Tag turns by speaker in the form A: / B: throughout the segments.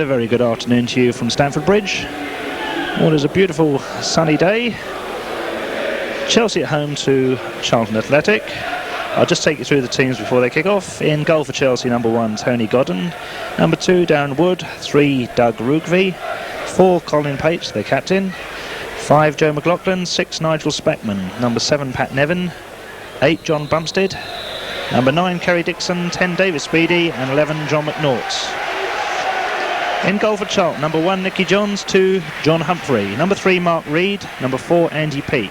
A: a very good afternoon to you from Stamford Bridge. What is a beautiful sunny day. Chelsea at home to Charlton Athletic. I'll just take you through the teams before they kick off. In goal for Chelsea, number 1, Tony Godden. Number 2, Darren Wood. 3, Doug Rougvie. 4, Colin Pates, their captain. 5, Joe McLaughlin. 6, Nigel Spackman. Number 7, Pat Nevin. 8, John Bumstead. Number 9, Kerry Dixon. 10, David Speedie. And 11, John McNaught. In goal for Charlton, number 1, Nicky Johns. 2, John Humphrey. Number 3, Mark Reid. Number 4, Andy Peake.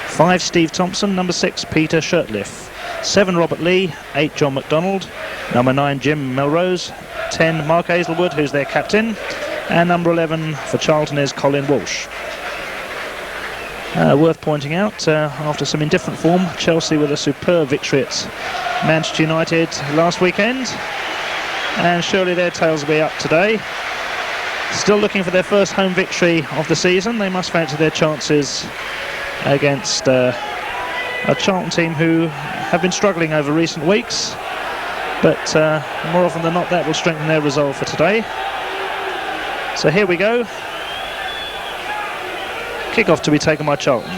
A: 5, Steve Thompson. Number 6, Peter Shirtliff. 7, Robert Lee. 8, John MacDonald. Number 9, Jim Melrose. 10, Mark Aizlewood, who's their captain. And number 11 for Charlton is Colin Walsh. Worth pointing out, after some indifferent form, Chelsea with a superb victory at Manchester United last weekend. And surely their tails will be up today. Still looking for their first home victory of the season. They must fancy their chances against a Charlton team who have been struggling over recent weeks, but more often than not that will strengthen their resolve for today. So here we go. Kick-off to be taken by Charlton.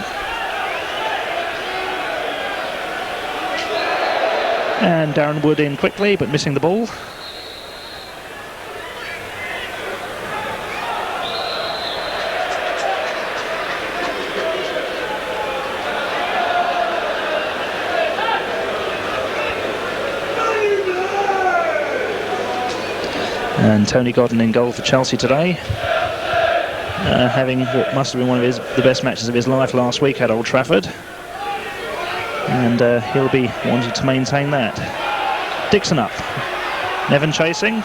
A: And Darren Wood in quickly, but missing the ball. And Tony Godden in goal for Chelsea today, having what must have been one of the best matches of his life last week at Old Trafford, and he'll be wanting to maintain that. Dixon up, Nevin chasing,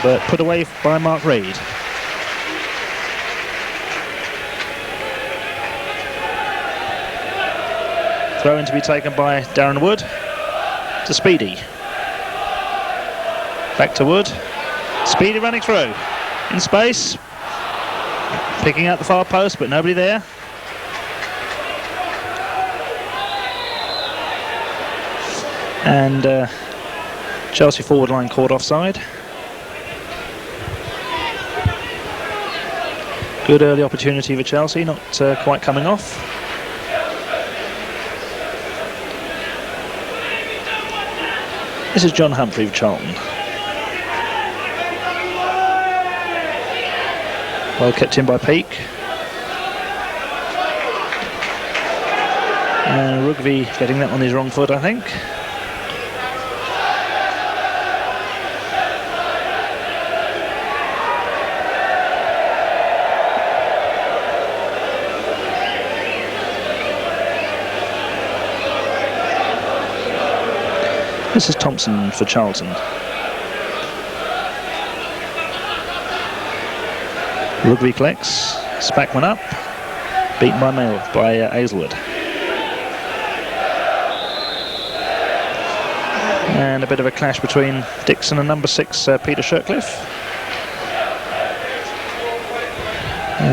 A: but put away by Mark Reid. Throw in to be taken by Darren Wood to Speedie. Back to Wood. Speedie running through. In space. Picking out the far post, but nobody there. And Chelsea forward line caught offside. Good early opportunity for Chelsea, not quite coming off. This is John Humphrey of Charlton. Well kept in by Peake. Rougvie getting that on his wrong foot, I think. This is Thompson for Charlton. Rougvie collects, Spackman up, beaten by Aizlewood. And a bit of a clash between Dixon and number 6, Peter Shirtliff.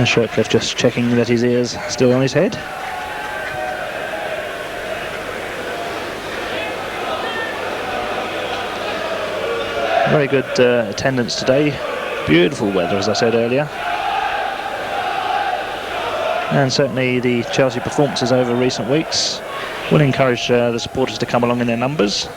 A: Shirtliff just checking that his ear's still on his head. Very good attendance today. Beautiful weather, as I said earlier. And certainly the Chelsea performances over recent weeks will encourage the supporters to come along in their numbers.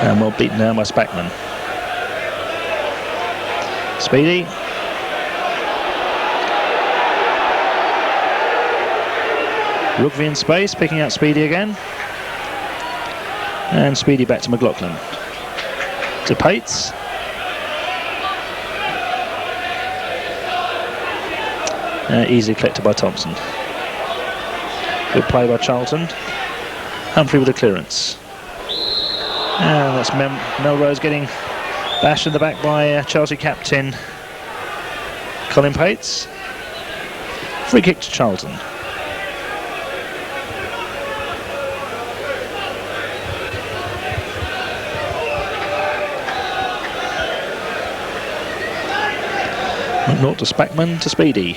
A: And well beaten down by Spackman. Speedie. Rougvie in space, picking out Speedie again. And Speedie back to McLaughlin. To Pates. Easily collected by Thompson. Good play by Charlton. Humphrey with a clearance. And that's Melrose getting bashed in the back by Chelsea captain Colin Pates. Free kick to Charlton. McNaught to Spackman to Speedie.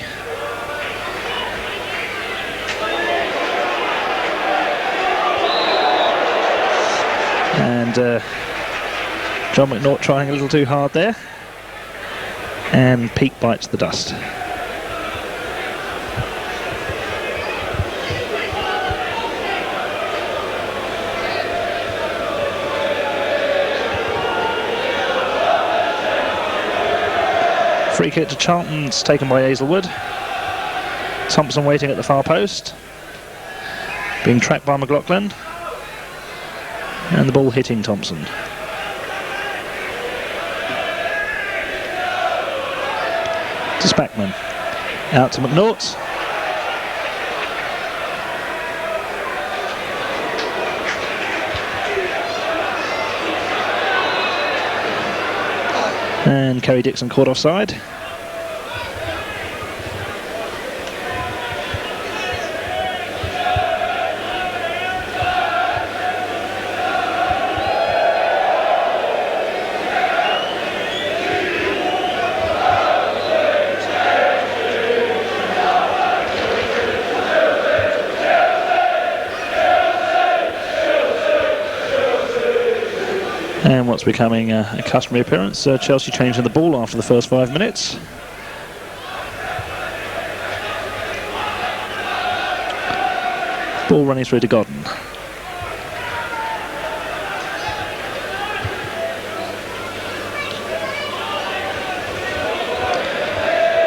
A: And John McNaught trying a little too hard there. And Peake bites the dust. Free kick to Charlton, it's taken by Aizlewood. Thompson waiting at the far post. Being tracked by McLaughlin. And the ball hitting Thompson. To Spackman. Out to McNaught. And Kerry Dixon caught offside. And what's becoming a customary appearance, Chelsea changing the ball after the first 5 minutes. Ball running through to Godden.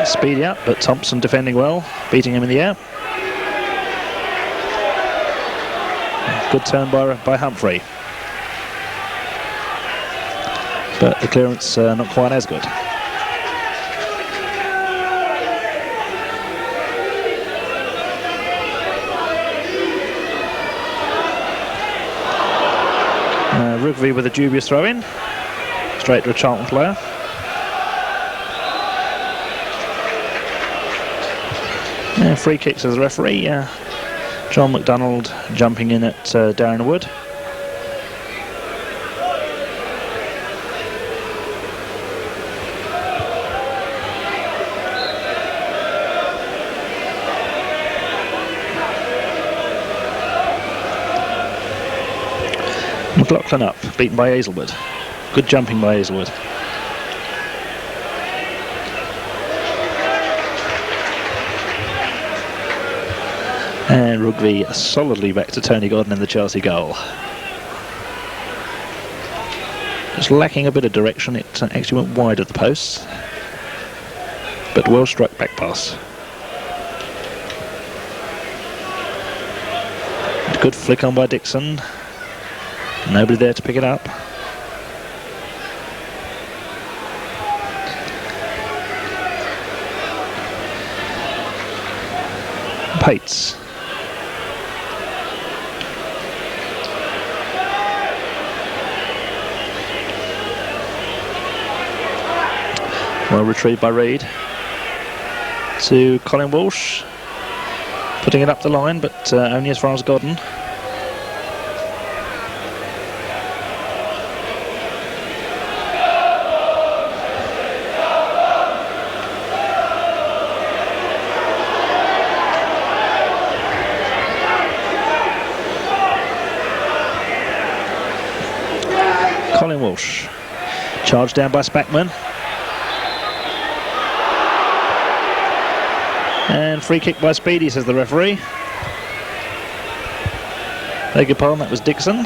A: Speedie up, but Thompson defending well, beating him in the air. Good turn by Humphrey. But the clearance not quite as good. Rougvie with a dubious throw-in. Straight to a Charlton player. Free kicks as the referee. John MacDonald jumping in at Darren Wood. McLaughlin up, beaten by Aizlewood. Good jumping by Aizlewood. And Rougvie solidly back to Tony Godden in the Chelsea goal. Just lacking a bit of direction, it actually went wide of the post. But well struck back pass. Good flick on by Dixon. Nobody there to pick it up. Pates. Well retrieved by Reid. To Colin Walsh. Putting it up the line, but only as far as Godden. Walsh. Charged down by Spackman. And free kick by Speedie, says the referee. Beg your pardon, that was Dixon.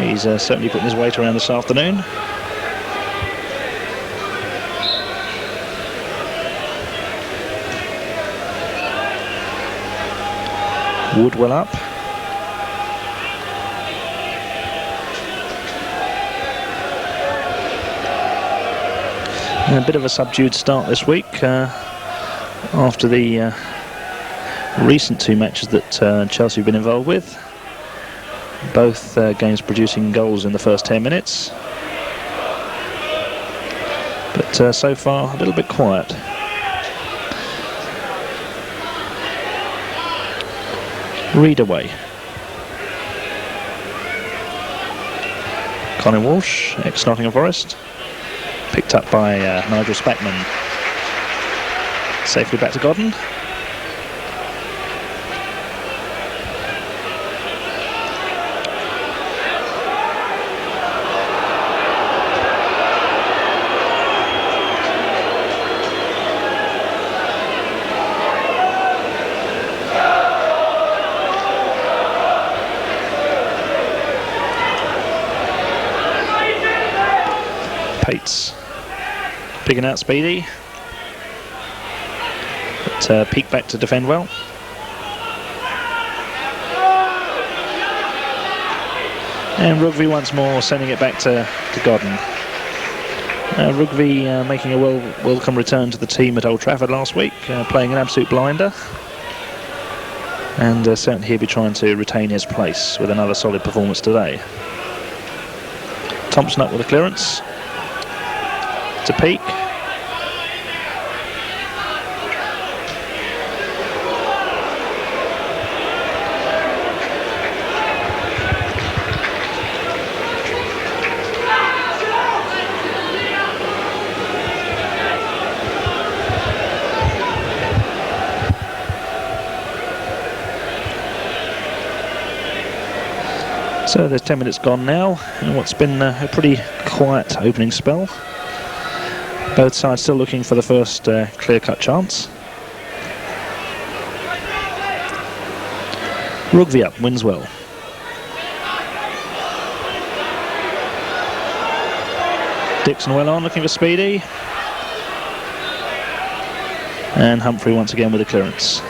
A: He's certainly putting his weight around this afternoon. Wood well up. And a bit of a subdued start this week after the recent two matches that Chelsea have been involved with. Both games producing goals in the first 10 minutes. But so far a little bit quiet. Reid away. Colin Walsh, ex-Nottingham Forest. Picked up by Nigel Spackman. Safely back to Godden. Pates picking out Speedie, but Peake back to defend well. And Rougvie once more sending it back to Godden. Rougvie making a welcome return to the team at Old Trafford last week, playing an absolute blinder, and certainly he'll be trying to retain his place with another solid performance today. Thompson up with a clearance to Peake. So there's 10 minutes gone now, and what's been a pretty quiet opening spell. Both sides still looking for the first clear-cut chance. Rougvie up, wins well. Dixon well on, looking for Speedie. And Humphrey once again with a clearance.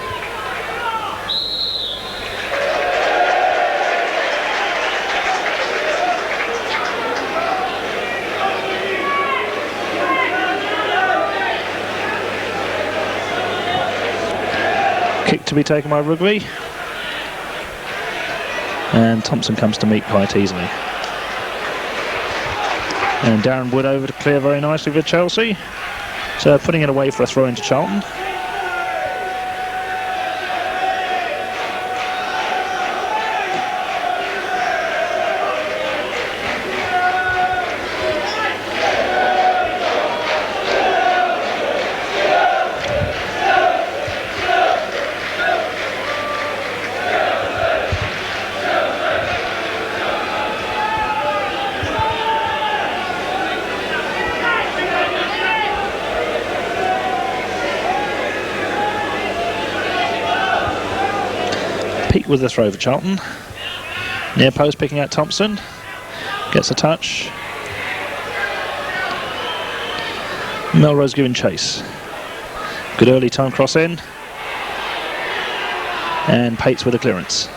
A: Kick to be taken by Rougvie, and Thompson comes to meet quite easily. And Darren Wood over to clear very nicely for Chelsea, so putting it away for a throw into Charlton. Peake with the throw for Charlton. Near post picking out Thompson. Gets a touch. Melrose giving chase. Good early time cross in. And Pates with a clearance.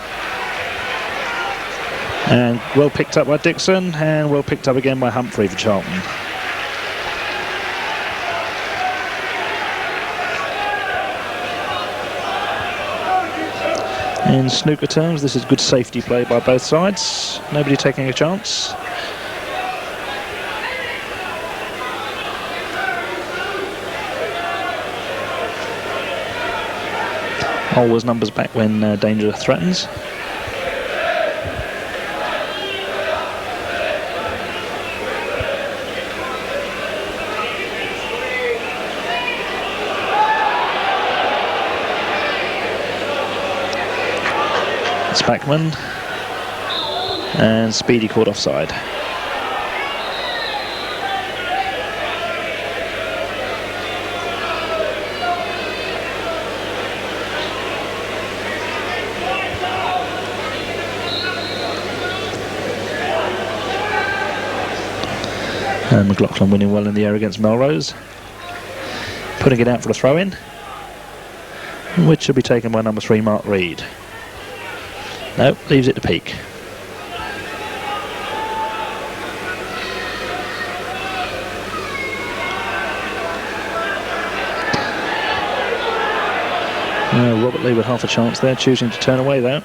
A: And well picked up by Dixon, and well picked up again by Humphrey for Charlton. In snooker terms, this is good safety play by both sides. Nobody taking a chance. Always numbers back when danger threatens. Spackman, and Speedie caught offside. And McLaughlin winning well in the air against Melrose, putting it out for a throw-in, which should be taken by number 3 Mark Reid. No, leaves it to Peake. Robert Lee with half a chance there, choosing to turn away though.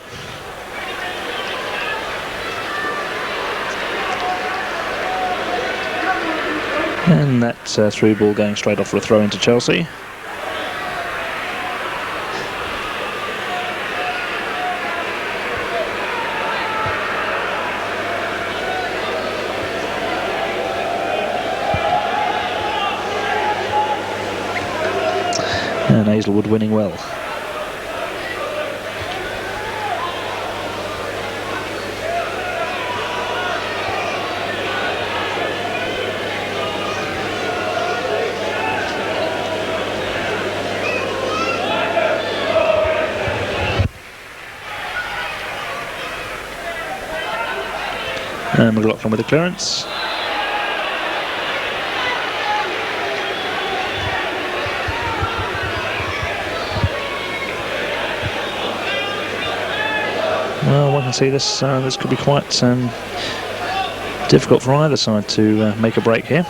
A: And that through ball going straight off for a throw into Chelsea. Aizlewood winning well. McLaughlin with the clearance. Well, one can see this this could be quite difficult for either side to make a break here.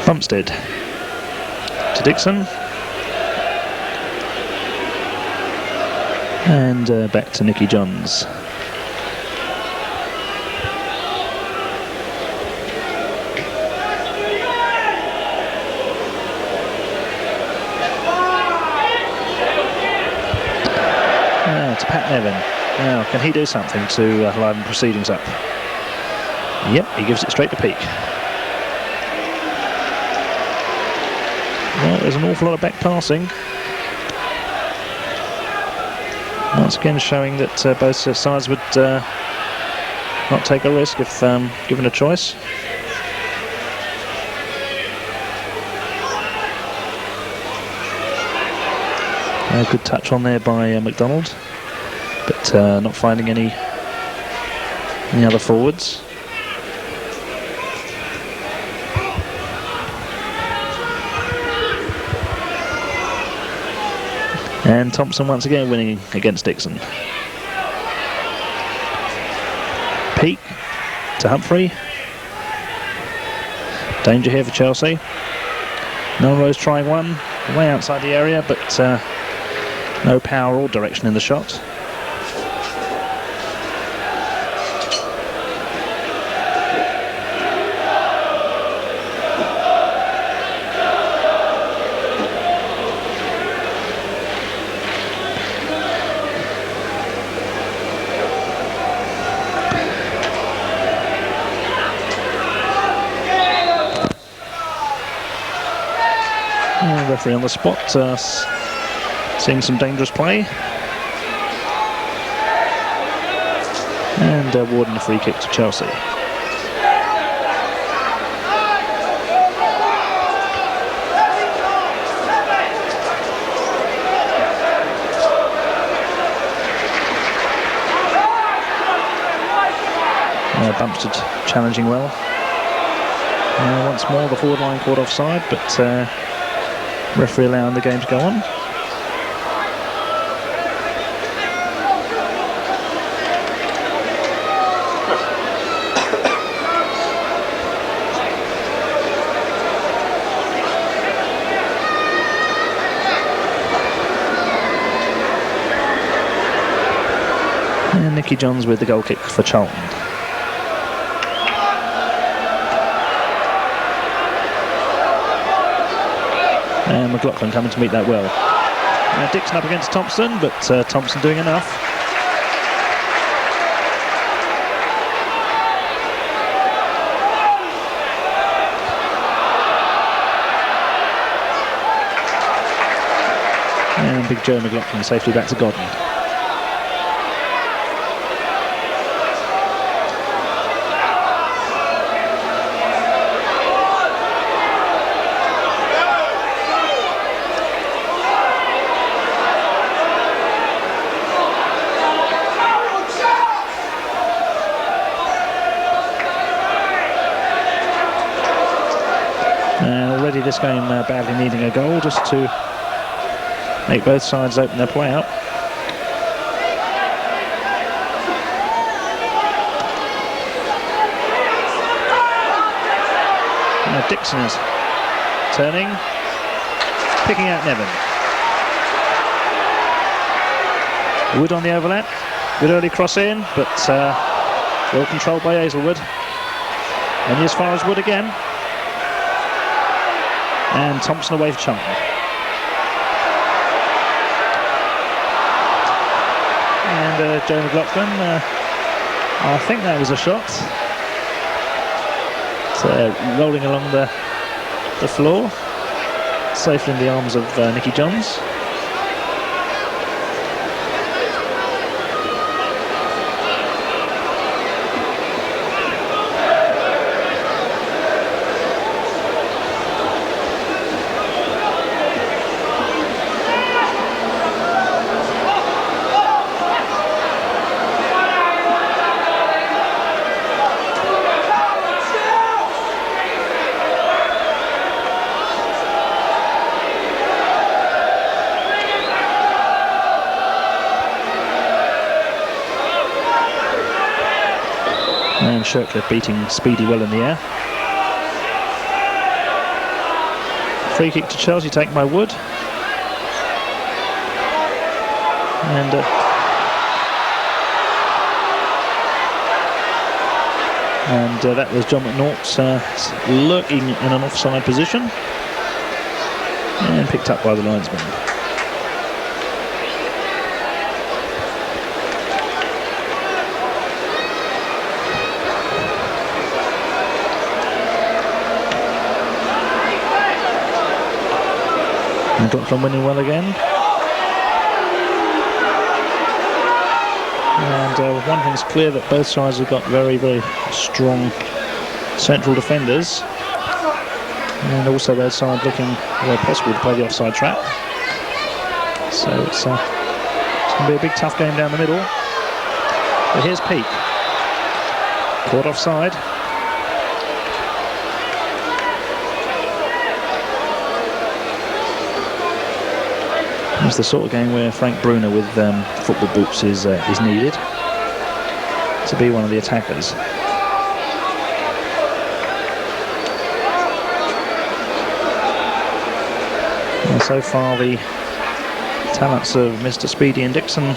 A: Bumstead to Dixon, and back to Nicky Johns. To Pat Nevin. Now, can he do something to liven proceedings up? Yep, he gives it straight to Peake. Well, there's an awful lot of back passing. Once again showing that both sides would not take a risk if given a choice. A good touch on there by MacDonald, but not finding any other forwards. And Thompson once again winning against Dixon. Peake to Humphrey. Danger here for Chelsea. Melrose trying one, way outside the area, but no power or direction in the shot. Referee on the spot, seeing some dangerous play, and awarding a free kick to Chelsea. Bumstead challenging well. Once more the forward line caught offside, but referee allowing the game to go on. And Nicky Johns with the goal kick for Charlton. And McLaughlin coming to meet that well. Dixon up against Thompson, but Thompson doing enough. And Big Joe McLaughlin safely back to Godden. This game badly needing a goal just to make both sides open their play up. Now Dixon is turning, picking out Nevin. Wood on the overlap, good early cross in, but well controlled by Aizlewood. And as far as Wood again. And Thompson away for Charlton. and Joe McLaughlin. I think that was a shot. So, rolling along the floor, safely in the arms of Nicky Johns. And Shirtliff beating Speedie well in the air. Free kick to Chelsea, taken by Wood. And that was John McNaught lurking in an offside position and picked up by the linesman. McLaughlin winning well again. And one thing's clear, that both sides have got very, very strong central defenders. And also their side looking where possible to play the offside trap. So it's going to be a big tough game down the middle. But here's Peake. Caught offside. It's the sort of game where Frank Bruner with football boots is needed to be one of the attackers. And so far the talents of Mr. Speedie and Dixon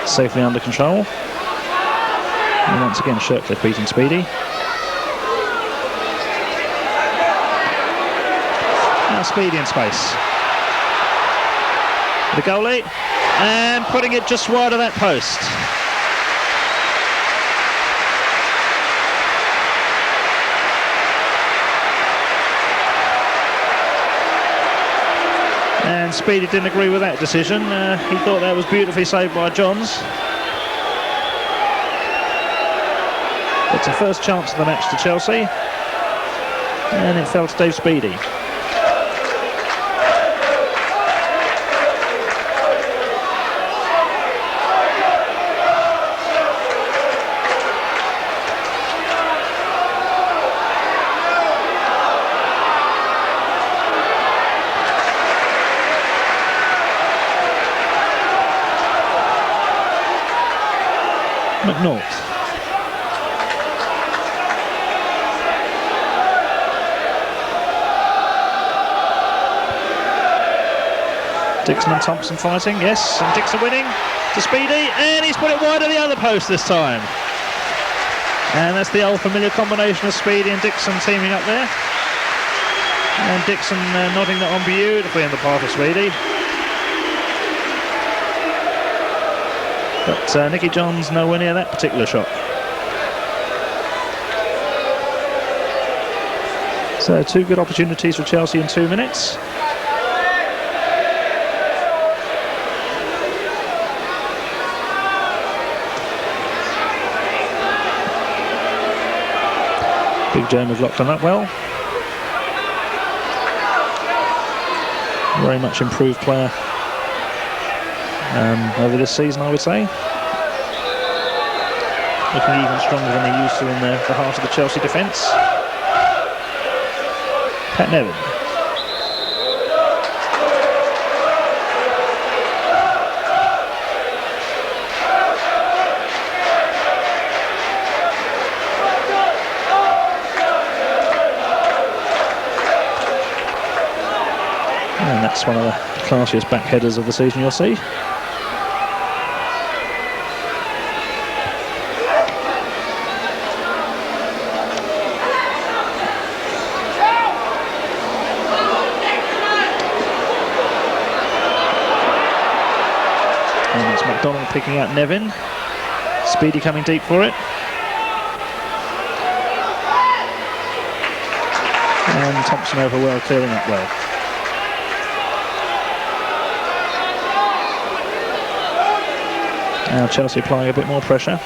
A: safely under control. And once again Shirtliff beating Speedie. Now Speedie in space. The goalie, and putting it just wide of that post. And Speedie didn't agree with that decision. He thought that was beautifully saved by Johns. It's a first chance of the match to Chelsea, and it fell to Dave Speedie. McNaught. Dixon and Thompson fighting, yes, and Dixon winning to Speedie, and he's put it wide of the other post this time. And that's the old familiar combination of Speedie and Dixon teaming up there. And Dixon nodding that on beautifully in the path of Speedie. But Nicky Johns nowhere near that particular shot. So 2 good opportunities for Chelsea in 2 minutes. Big Joe McLaughlin up well. Very much improved player over this season, I would say. Looking even stronger than he used to in the heart of the Chelsea defence. Pat Nevin. And that's one of the classiest back headers of the season, you'll see. picking out Nevin. Speedie coming deep for it. And Thompson over well, clearing up well. Now Chelsea applying a bit more pressure.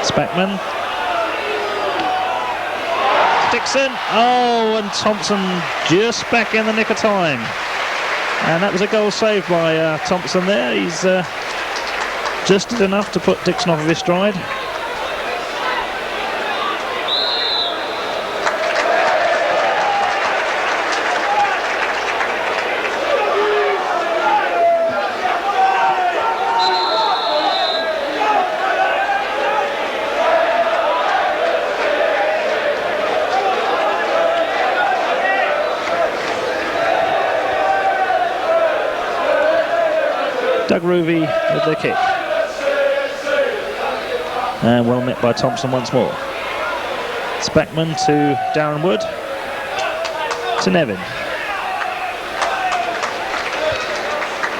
A: Spackman. Dixon. Oh, and Thompson just back in the nick of time. And that was a goal saved by Thompson there. He's just did enough to put Dixon off of his stride. Rougvie with the kick. And well met by Thompson once more. Spackman to Darren Wood. To Nevin.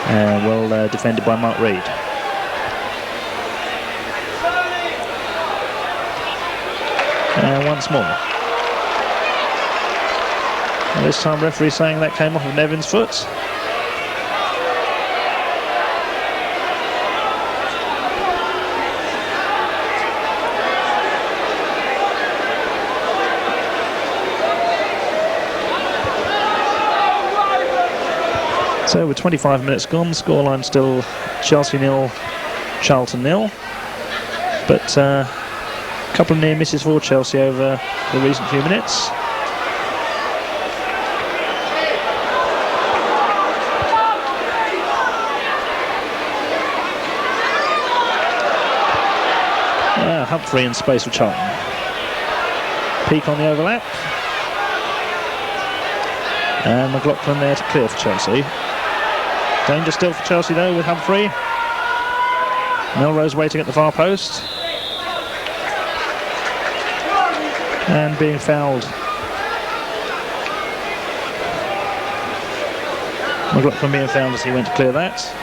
A: And well defended by Mark Reid. And once more. And this time referee saying that came off of Nevin's foot. So with 25 minutes gone, scoreline still Chelsea 0, Charlton 0. But a couple of near misses for Chelsea over the recent few minutes. Humphrey in space for Charlton. Peake on the overlap. And McLaughlin there to clear for Chelsea. Danger still for Chelsea though with Humphrey. Melrose waiting at the far post. And being fouled. McLaughlin being fouled as he went to clear that.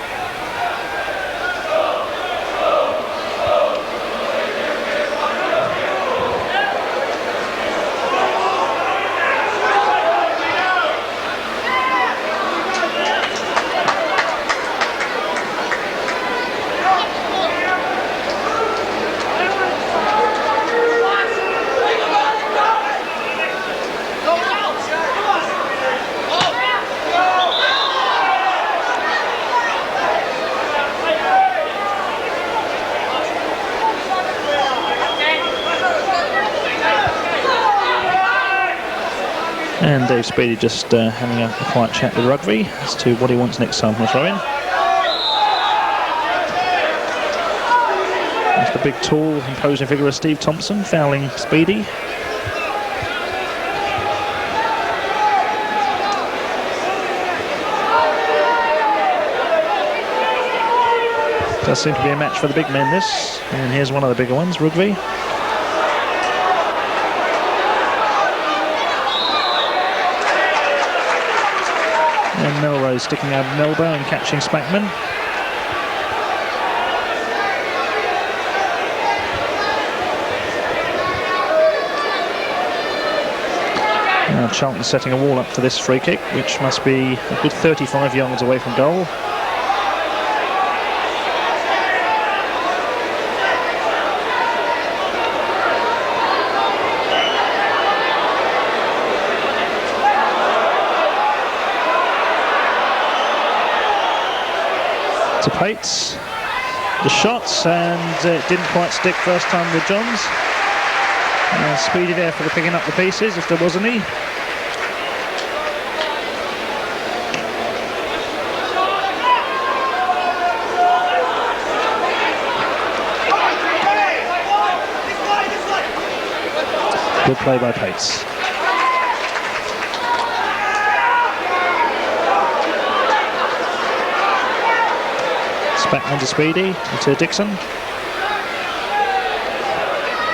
A: And Dave Speedie just having a quiet chat with Rougvie as to what he wants next time from the throw-in. That's the big, tall, imposing figure of Steve Thompson fouling Speedie. Does seem to be a match for the big men, this. And here's one of the bigger ones, Rougvie. And Melrose sticking out an elbow and catching Spackman. Now Charlton setting a wall up for this free kick, which must be a good 35 yards away from goal. To Pates, the shots, and it didn't quite stick first time with Johns. Speedie there for the picking up the pieces, if there was any. Good play by Pates. Spackman to Speedie, to Dixon.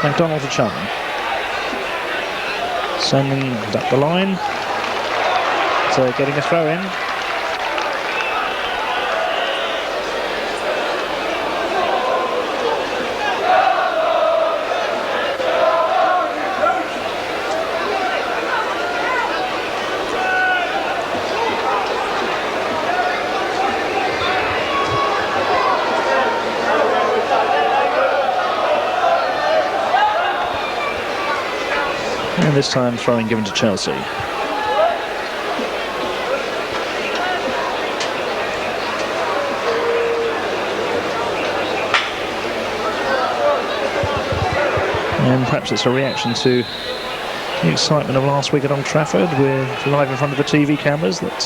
A: MacDonald to Charlton. Sending up the line. So getting a throw in. And this time throwing given to Chelsea. And perhaps it's a reaction to the excitement of last week at Old Trafford with live in front of the TV cameras that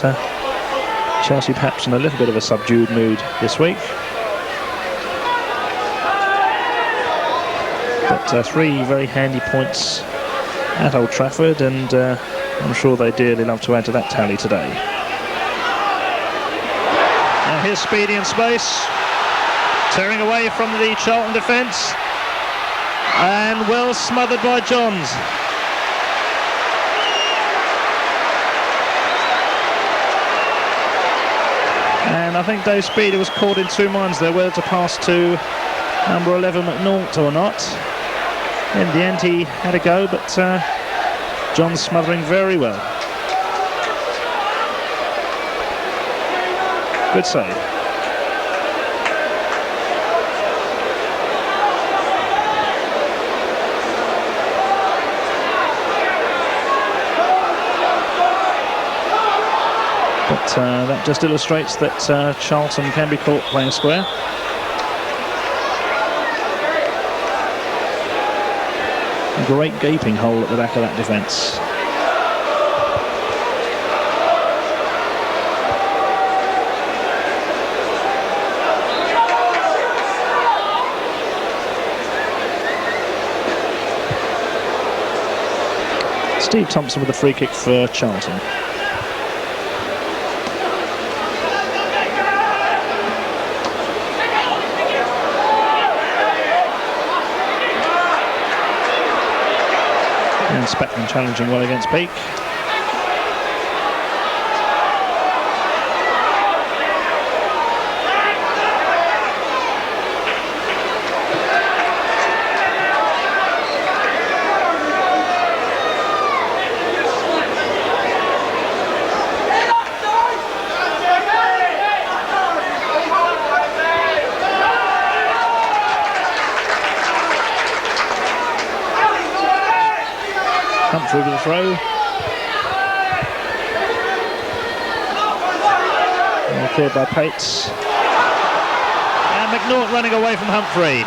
A: Chelsea perhaps in a little bit of a subdued mood this week. But 3 very handy points at Old Trafford, and I'm sure they dearly love to add to that tally today. Now here's Speedie in space, tearing away from the Charlton defence, and well smothered by Johns. And I think Dave Speedie was caught in 2 minds there, whether to pass to number 11 McNaught or not. In the end he had a go, but John's smothering very well. Good save. But that just illustrates that Charlton can be caught playing square. A great gaping hole at the back of that defence. Steve Thompson with a free kick for Charlton. And Spackman challenging well against Peake. Humphrey with the throw. And cleared by Pates. And McNaught running away from Humphrey.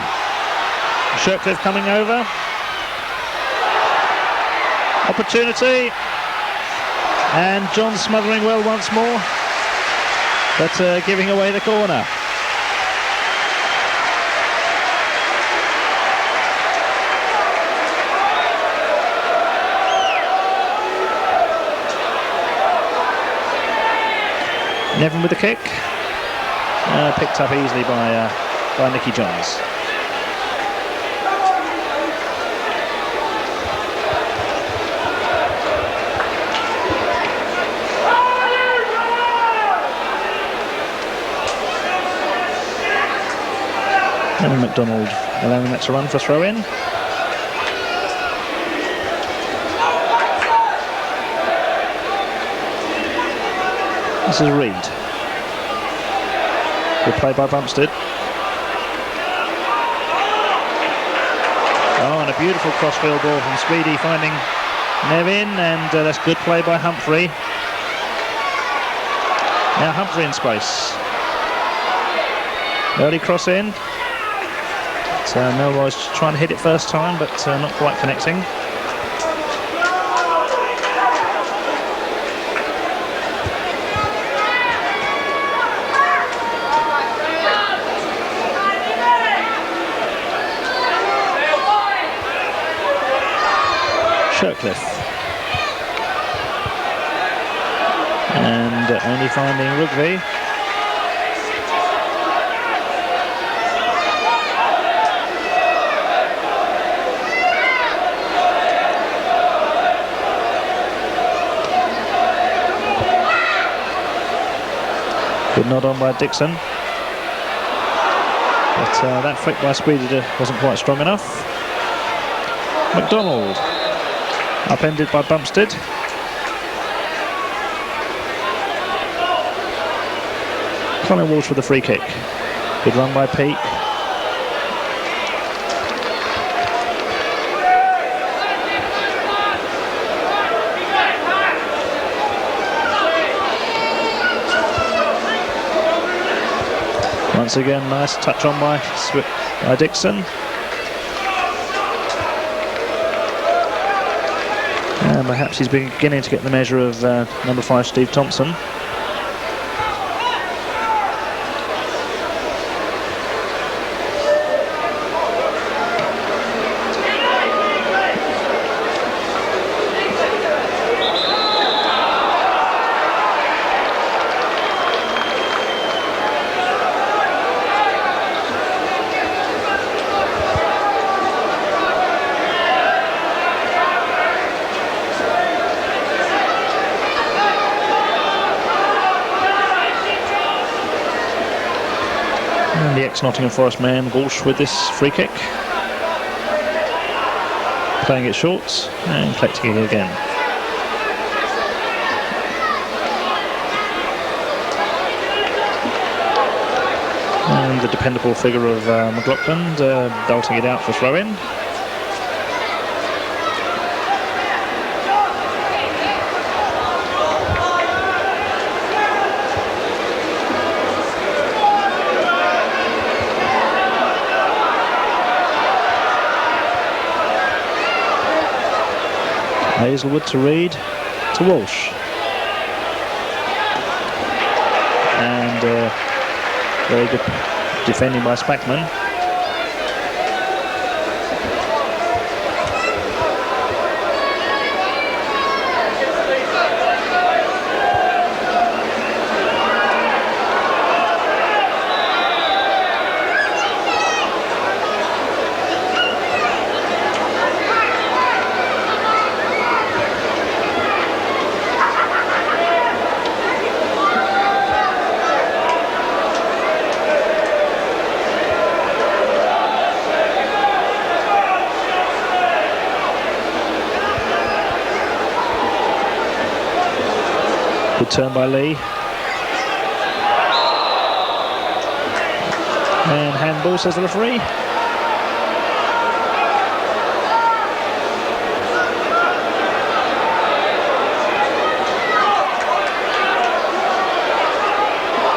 A: Shirtliff coming over. Opportunity. And John smothering well once more. But giving away the corner. Nevin with the kick, picked up easily by Nicky Johns. And MacDonald allowing that to run for throw in. This is Reid. Good play by Bumstead. Oh, and a beautiful crossfield ball from Speedie finding Nevin, and that's good play by Humphrey. Now Humphrey in space. Early cross in. Melrose trying to hit it first time, but not quite connecting. Shirtliff. And only finding Rougvie. Good nod on by Dixon. But that flick by Speedie wasn't quite strong enough. MacDonald. Upended by Bumstead. Walsh with a free kick. Good run by Peake. Once again, nice touch on by Dixon. And perhaps he's beginning to get the measure of number 5, Steve Thompson. The ex-Nottingham Forest man, Walsh, with this free kick. Playing it short and collecting it again. And the dependable figure of McLaughlin belting it out for throw-in. Aizlewood to Reid to Walsh. And very good defending by Spackman. Good turn by Lee. And handball, says the referee.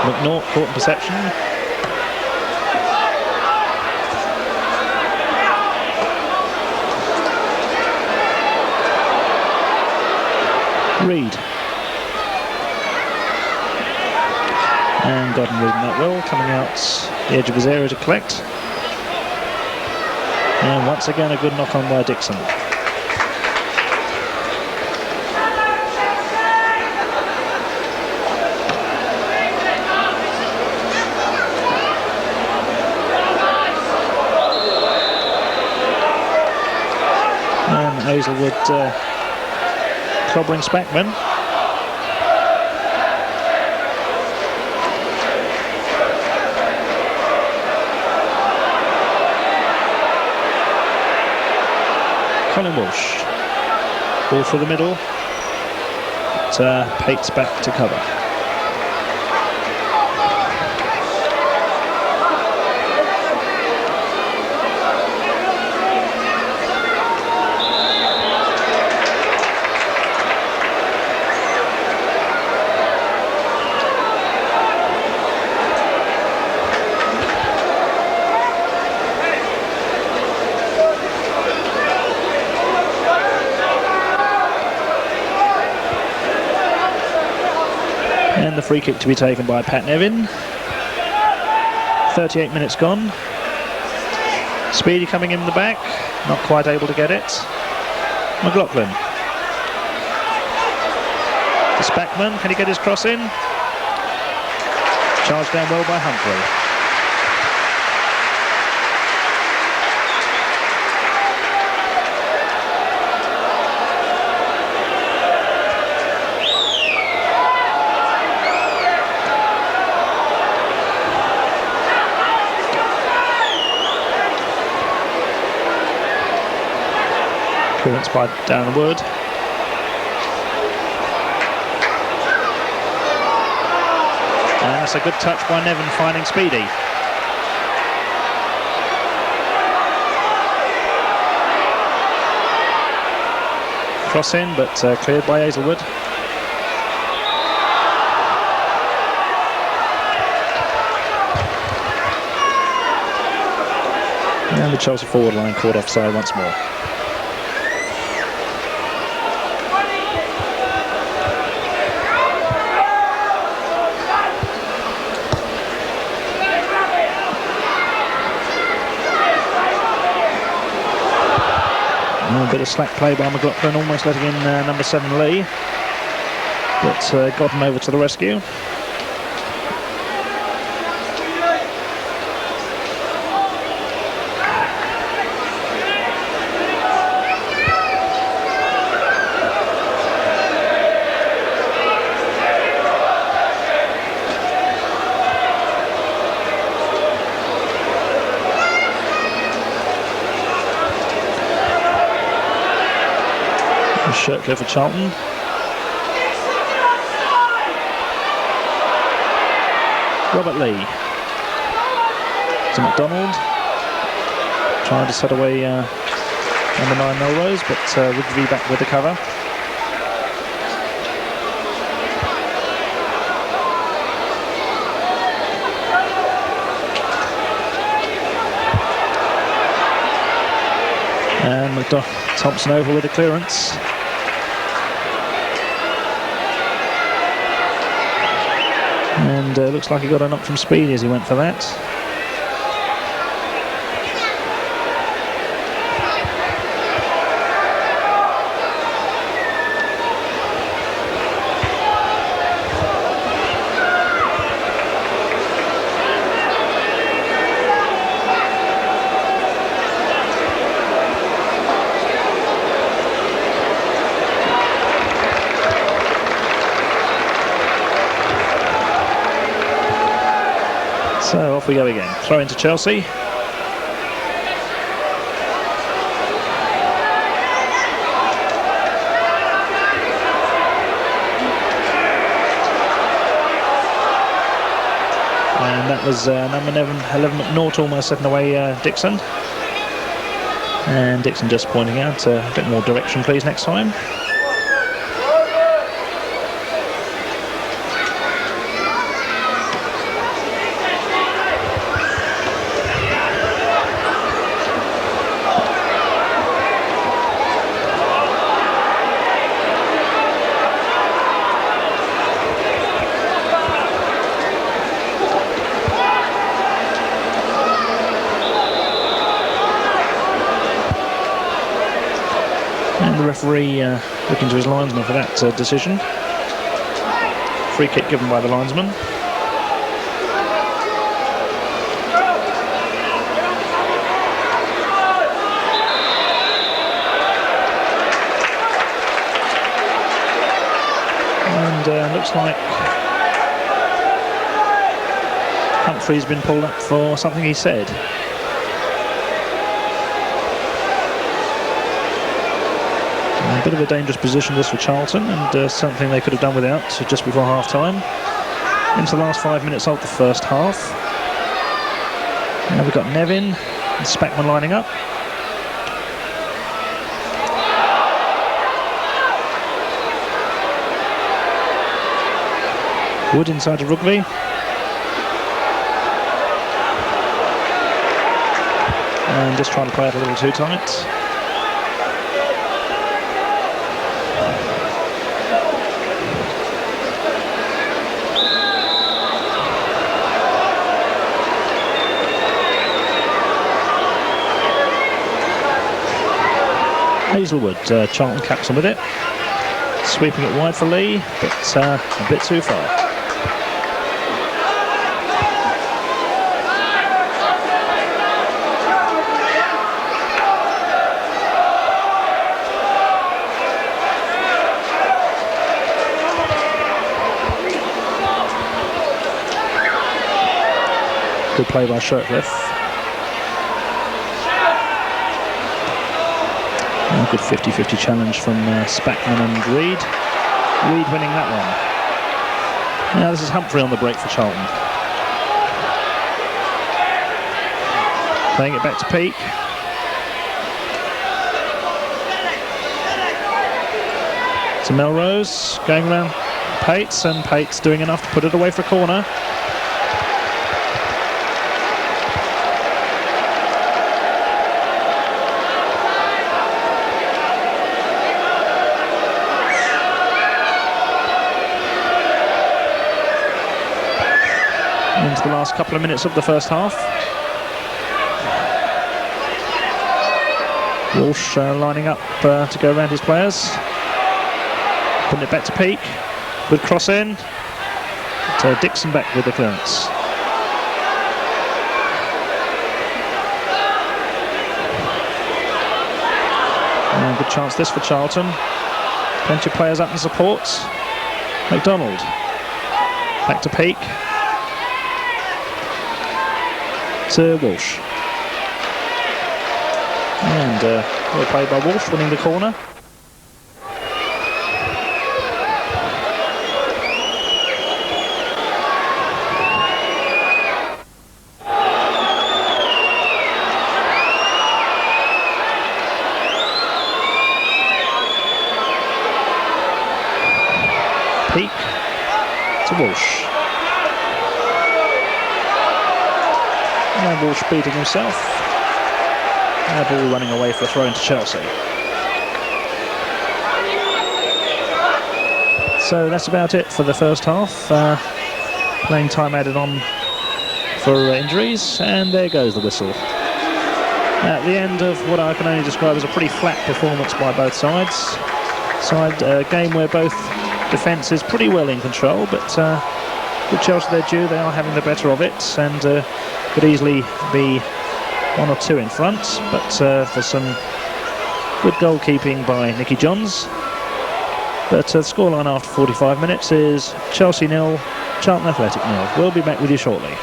A: McNaught caught in perception. Reid. And Godden reading that well, coming out the edge of his area to collect. And once again a good knock on by Dixon. And Aizlewood clobbering Spackman. Walsh. Ball for the middle. Peake's back to cover. The free kick to be taken by Pat Nevin. 38 minutes gone. Speedie coming in the back, not quite able to get it. McLaughlin. To Spackman, can he get his cross in? Charged down well by Humphrey. Clearance by down the wood. And that's a good touch by Nevin, finding Speedie. Cross in, but cleared by Aizlewood. And the Chelsea forward line caught offside once more. A bit of slack play by McLaughlin, almost letting in number 7 Lee, but Godden over to the rescue. Shirtliff for Charlton. Robert Lee to MacDonald. Trying to set away number 9 Melrose, but Rougvie back with the cover. And Thompson over with the clearance. And looks like he got a knock from Speedie as he went for that. So off we go again. Throw into Chelsea. And that was number 11 McNaught almost setting away Dixon. And Dixon just pointing out a bit more direction please next time. Referee looking to his linesman for that decision. Free kick given by the linesman. And looks like Humphrey's been pulled up for something he said. A bit of a dangerous position this for Charlton, and something they could have done without just before half-time. Into the last 5 minutes of the first half. Now we've got Nevin and Spackman lining up. Wood inside to Rougvie. And just trying to play it a little too tight. Aizlewood, Charlton caps him with it. Sweeping it wide for Lee, but a bit too far. Good play by Shirtliff. A good 50-50 challenge from Spackman and Reid. Reid winning that one. Now this is Humphrey on the break for Charlton. Playing it back to Peake. To Melrose, going around Pates, and Pates doing enough to put it away for a corner. last couple of minutes of the first half. Walsh lining up to go around his players. Putting it back to Peake. Good cross in. But, Dixon back with the clearance. And good chance this for Charlton. Plenty of players up in support. MacDonald. Back to Peake. To Walsh. And well played by Walsh, winning the corner. Peake to Walsh. And Walsh beating himself. And the ball running away for a throw into Chelsea. So that's about it for the first half. Playing time added on for injuries, and there goes the whistle. At the end of what I can only describe as a pretty flat performance by both sides. A game where both defence is pretty well in control, but with Chelsea their due, they are having the better of it, and could easily be 1 or 2 in front, but for some good goalkeeping by Nicky Johns. But the scoreline after 45 minutes is Chelsea 0, Charlton Athletic 0. We'll be back with you shortly.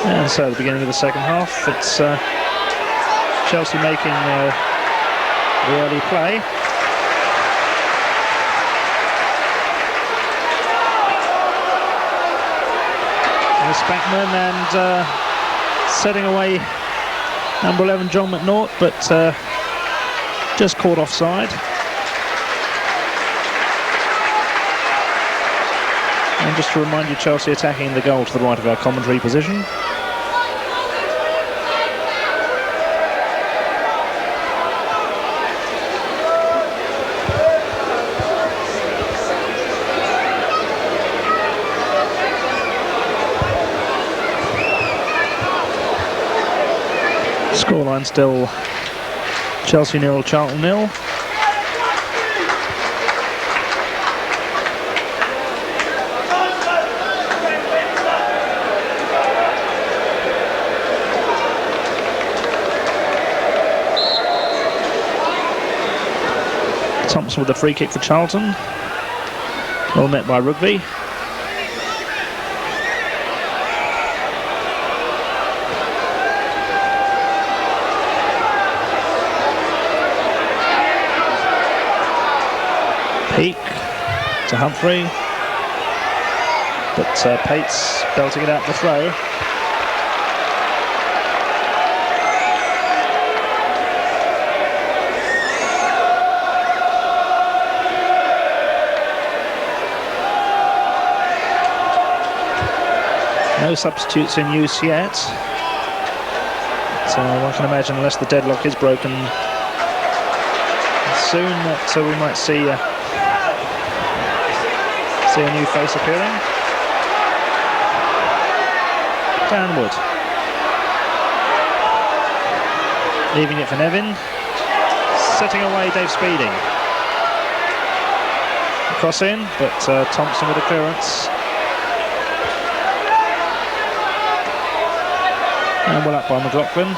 A: And so the beginning of the second half, it's Chelsea making the early play. And Spackman and setting away number 11 John McNaught, but just caught offside. And just to remind you, Chelsea attacking the goal to the right of our commentary position. Scoreline still Chelsea 0, Charlton 0. Thompson with a free kick for Charlton. Well met by Rougvie. Peake to Humphrey, but Pates belting it out the throw. No substitutes in use yet, so one can imagine unless the deadlock is broken soon that we might see a new face appearing. Downward. Leaving it for Nevin. Setting away Dave Speedie. Cross in, but Thompson with a clearance. And well up by McLaughlin.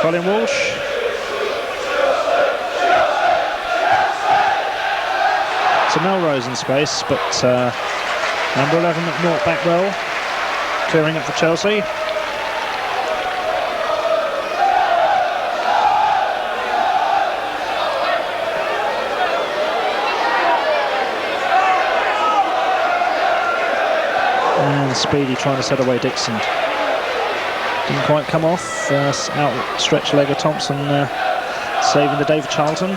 A: Colin Walsh. To Melrose in space, but number 11 McNaught back well, clearing up for Chelsea. And Speedie trying to set away Dixon. Didn't quite come off. Outstretched leg of Thompson saving the day for Charlton.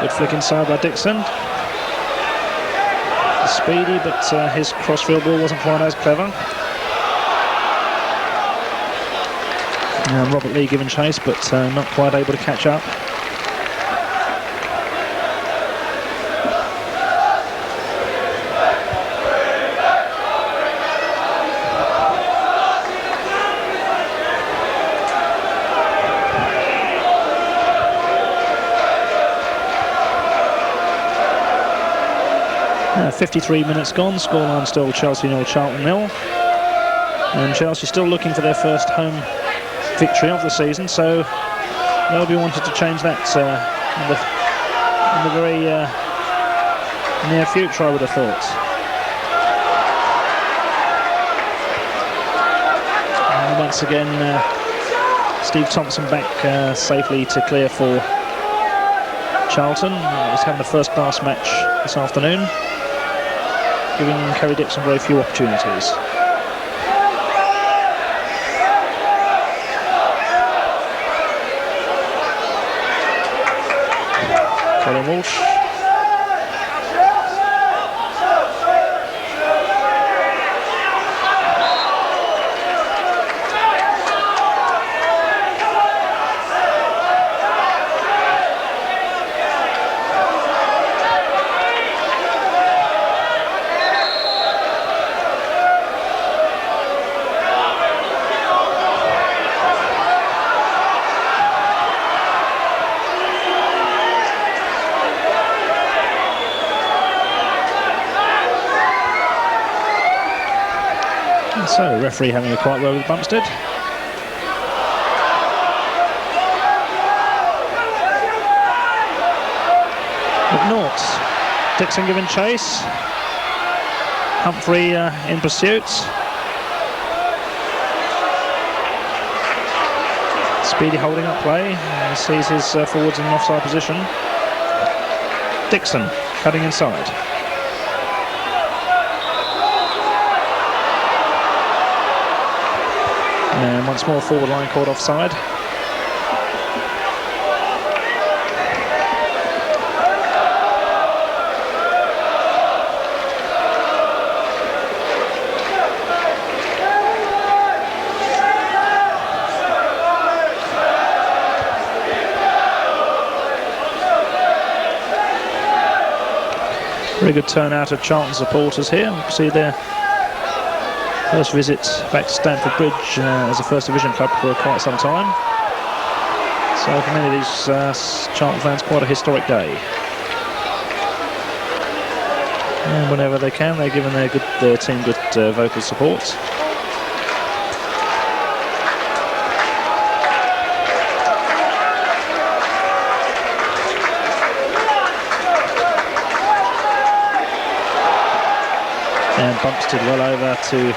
A: Good flick inside by Dixon. Speedy, but his crossfield ball wasn't quite as clever. And Robert Lee giving chase, but not quite able to catch up.
B: Yeah, 53 minutes gone, scoreline still Chelsea 0, Charlton 0. And Chelsea still looking for their first home victory of the season, so they'll be wanting to change that in the very near future, I would have thought. And once again, Steve Thompson back safely to clear for Charlton. He's having a first-class match this afternoon, giving Kerry Dixon very few opportunities. Walsh. So, referee having a quiet word with Bumstead. McNaught. Dixon giving chase. Humphrey in pursuit. Speedy holding up play. He sees his forwards in an offside position. Dixon cutting inside. And once more, forward line caught offside. Very good turnout of Charlton supporters here. You can see their first visit back to Stamford Bridge as a First Division club for quite some time. So for many of these Charlton fans, quite a historic day. And whenever they can, they're giving their team good vocal support. And Bumstead well over to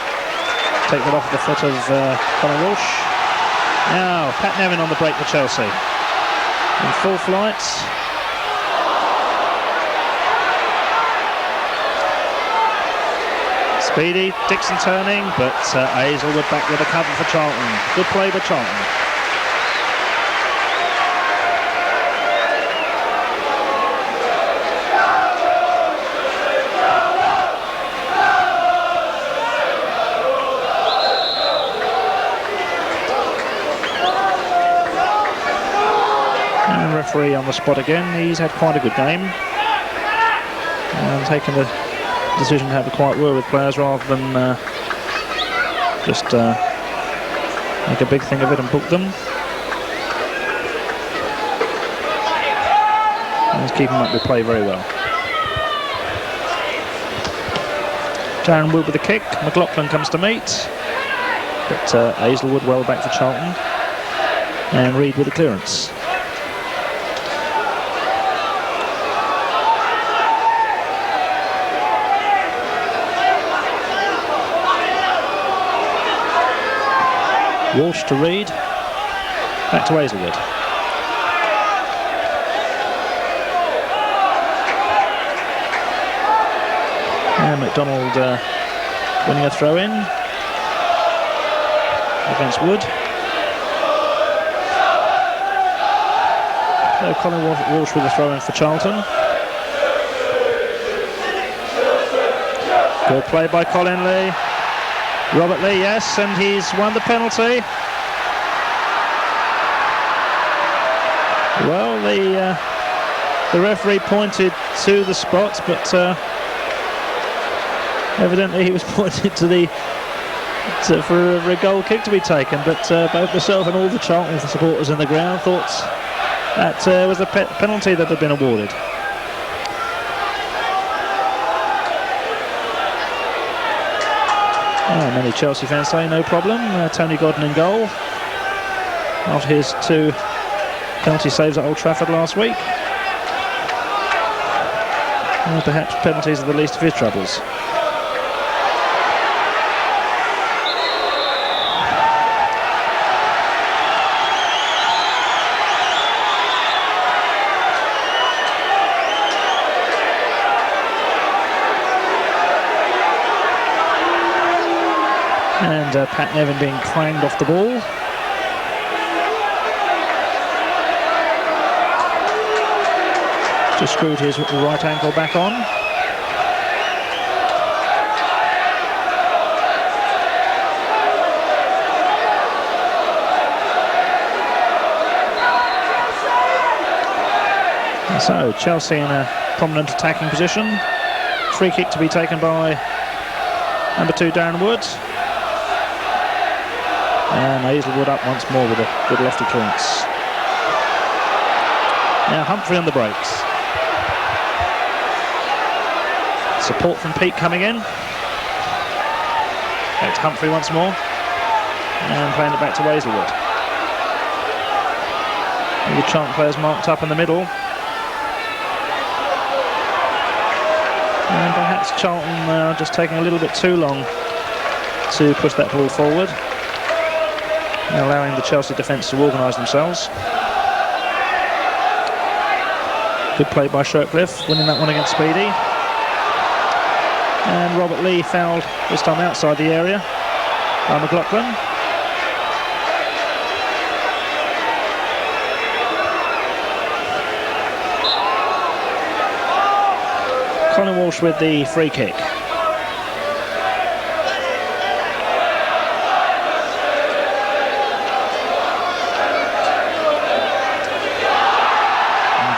B: take that off the foot of Walsh. Now, Pat Nevin on the break for Chelsea. In full flight. Speedy, Dixon turning, but Aizlewood back with a cover for Charlton. Good play by Charlton. Referee on the spot again. He's had quite a good game and taken the decision to have a quiet word with players rather than just make a big thing of it and book them. He's keeping up the play very well. Darren Wood with the kick. McLaughlin comes to meet. But Aizlewood well back for Charlton. And Reid with the clearance. Walsh to Reid. Back to Aizlewood. And MacDonald winning a throw in against Wood. So Colin Walsh with a throw in for Charlton. Good play by Colin Lee. Robert Lee, yes, and he's won the penalty. Well, the referee pointed to the spot, but evidently he was pointed to for a goal kick to be taken. But both myself and all the Charlton supporters in the ground thought that was a penalty that had been awarded. Many Chelsea fans say no problem. Tony Godden in goal after his 2 penalty saves at Old Trafford last week. Perhaps penalties are the least of his troubles. And Pat Nevin being clanged off the ball. Just screwed his right ankle back on. And so Chelsea in a prominent attacking position. Free kick to be taken by number 2 Darren Wood. And Aizlewood up once more with a good lofty clearance. Now Humphrey on the brakes. Support from Peake coming in. Back to Humphrey once more. And playing it back to Aizlewood. The Charlton players marked up in the middle. And perhaps Charlton just taking a little bit too long to push that ball forward, allowing the Chelsea defence to organise themselves. Good play by Shirtliff, winning that one against Speedie. And Robert Lee fouled, this time outside the area, by McLaughlin. Colin Walsh with the free kick.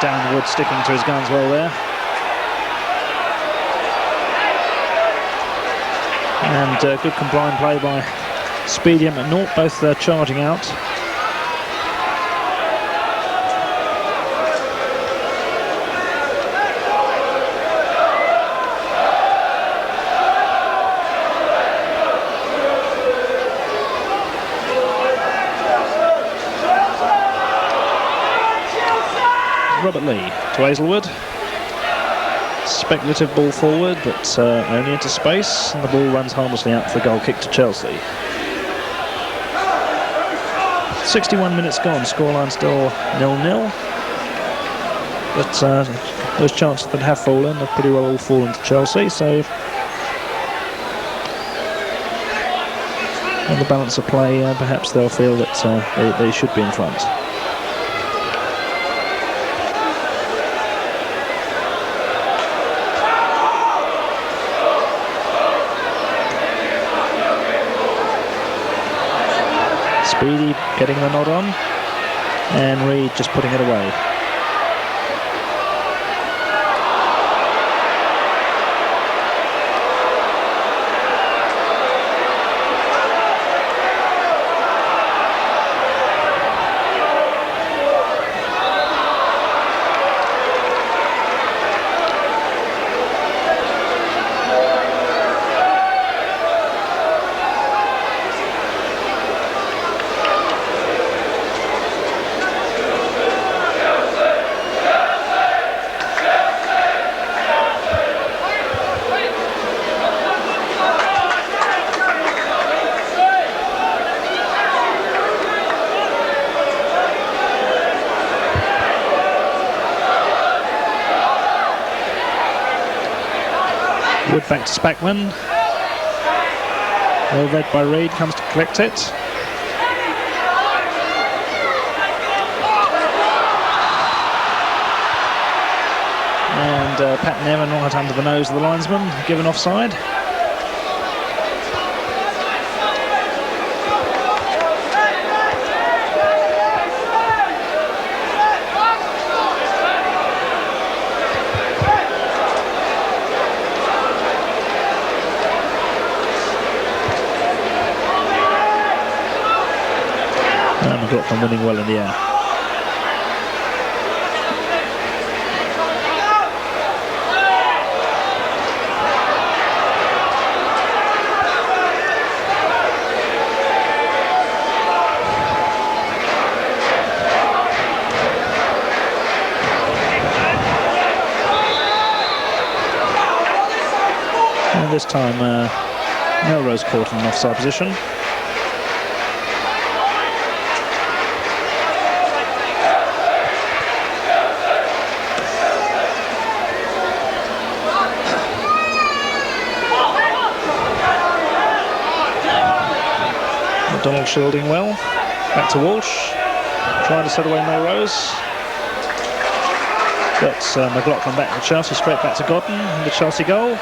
B: And Wood sticking to his guns well there. And good combined play by Speedie and McNaught, both charging out. Robert Lee to Aizlewood. Speculative ball forward, but only into space, and the ball runs harmlessly out for a goal kick to Chelsea. 61 minutes gone, scoreline still 0-0. But those chances that have fallen have pretty well all fallen to Chelsea, so on the balance of play, perhaps they'll feel that they should be in front. Speedie getting the nod on, and Reid just putting it away. Wood back to Spackman. Well read by Reid, comes to collect it. And Pat Nevin right under the nose of the linesman, given offside. McLaughlin winning well in the air. And this time Melrose caught in an offside position. MacDonald shielding well. Back to Walsh. Trying to set away Melrose. But McLaughlin back to Chelsea, straight back to Godden, and the Chelsea goal.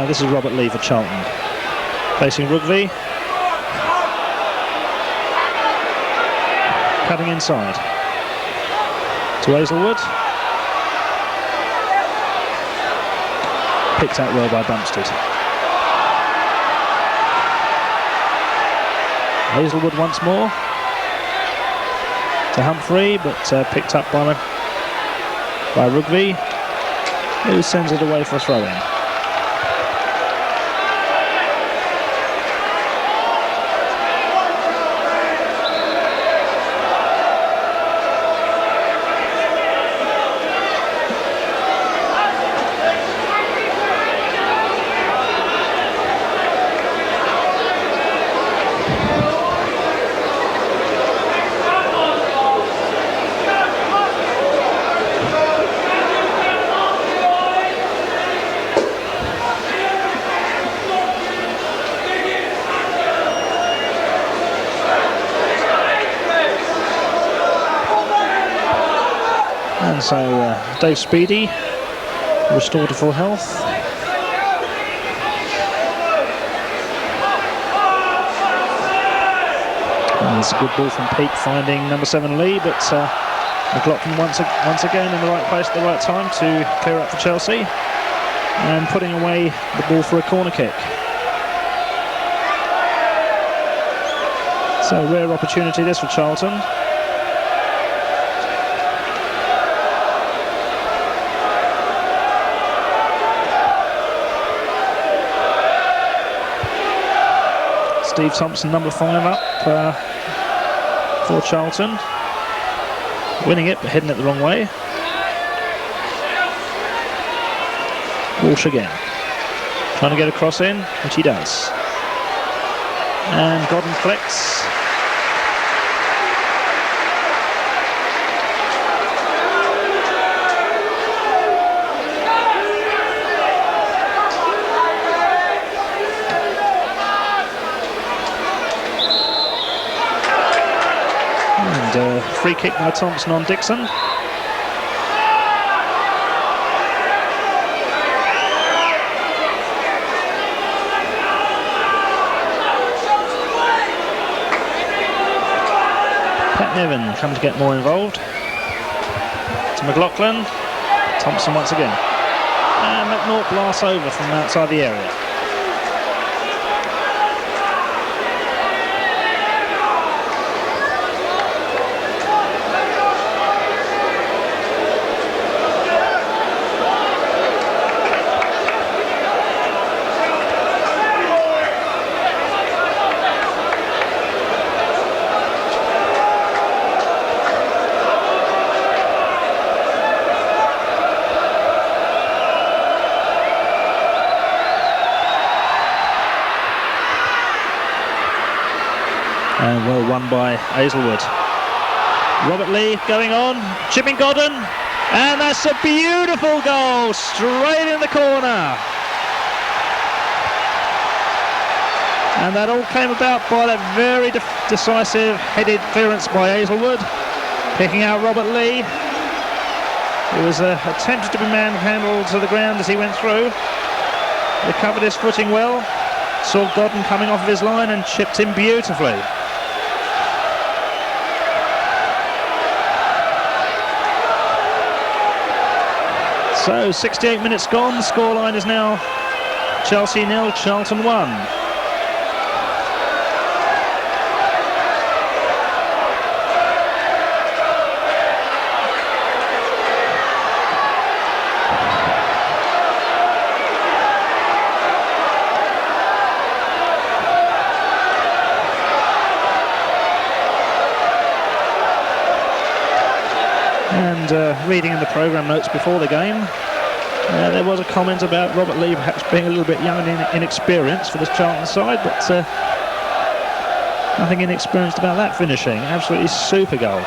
B: This is Robert Lee for Charlton. Facing Rougvie. Cutting inside. To Aizlewood. Picked out well by Bumstead. Aizlewood once more. To Humphrey, but picked up by Rougvie, who sends it away for a throw-in. And so Dave Speedie restored to full health. And there's a good ball from Peake finding number 7 Lee, but McLaughlin once again in the right place at the right time to clear up for Chelsea and putting away the ball for a corner kick. So rare opportunity this for Charlton. Steve Thompson, number 5 up for Charlton. Winning it, but heading it the wrong way. Walsh again. Trying to get a cross in, which he does. And Godden collects. Free kick by Thompson on Dixon. Pat Nevin come to get more involved. To McLaughlin. Thompson once again. And McNaught blasts over from outside the area.
A: And well won by Aizlewood. Robert Lee going on, chipping Godden, and that's a beautiful goal, straight in the corner. And that all came about by that very decisive headed clearance by Aizlewood, picking out Robert Lee. He was attempted to be manhandled to the ground as he went through. Recovered his footing well, saw Godden coming off of his line and chipped him beautifully. So 68 minutes gone, the scoreline is now Chelsea 0, Charlton 1. And reading in the programme notes before the game, there was a comment about Robert Lee perhaps being a little bit young and inexperienced for this Charlton side, but nothing inexperienced about that finishing. Absolutely super goal.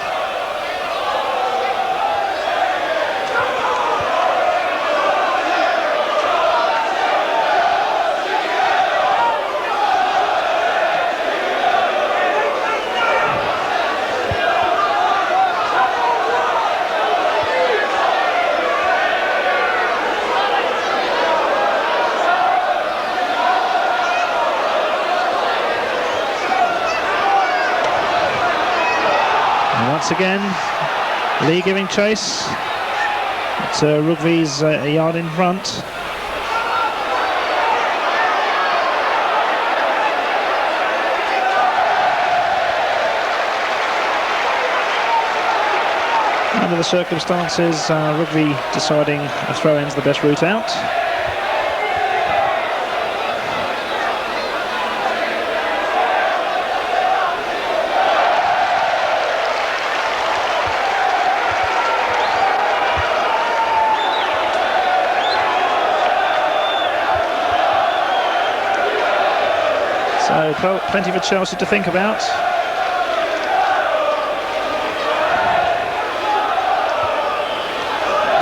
A: Once again, Lee giving chase. It's Rougvie's a yard in front. Under the circumstances, Rougvie deciding a throw-in's the best route out. So plenty for Chelsea to think about.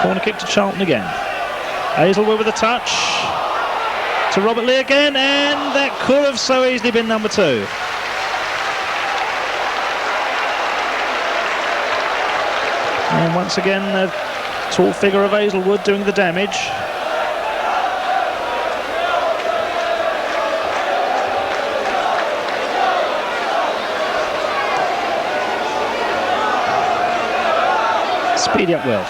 A: Corner kick to Charlton again. Aizlewood with a touch to Robert Lee again, and that could have so easily been number 2. And once again, the tall figure of Aizlewood doing the damage. Speedie up well.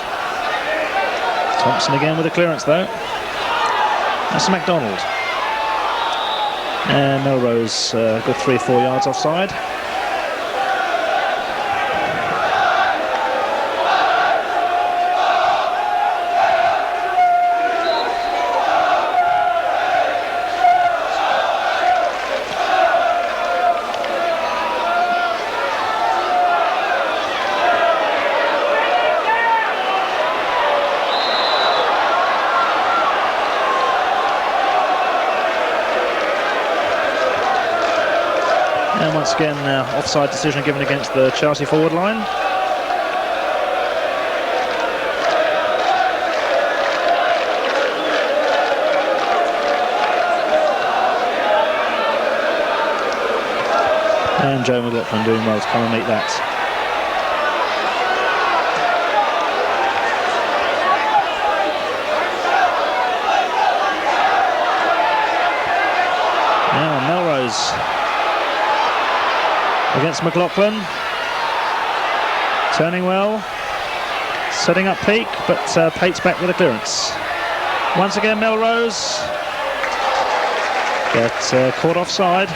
A: Thompson again with a clearance though. That's MacDonald. And Melrose got 3 or 4 yards offside. And once again, offside decision given against the Chelsea forward line. And Joe McLaughlin doing well to come and meet that. Now Melrose against McLaughlin, turning well, setting up Peake, but Peake's back with a clearance. Once again Melrose get caught offside.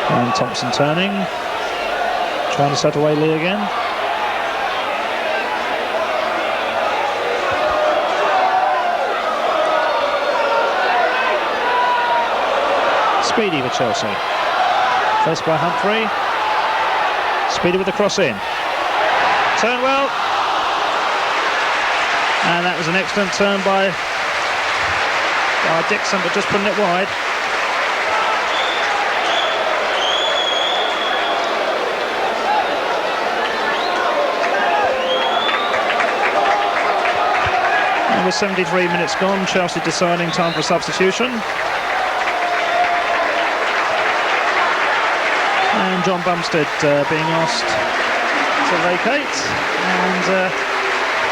A: And Thompson turning, trying to set away Lee again. Speedie for Chelsea. First by Humphrey. Speedie with the cross in. Turn well. And that was an excellent turn by Dixon, but just putting it wide. And with 73 minutes gone, Chelsea deciding time for a substitution. And John Bumstead being asked to vacate and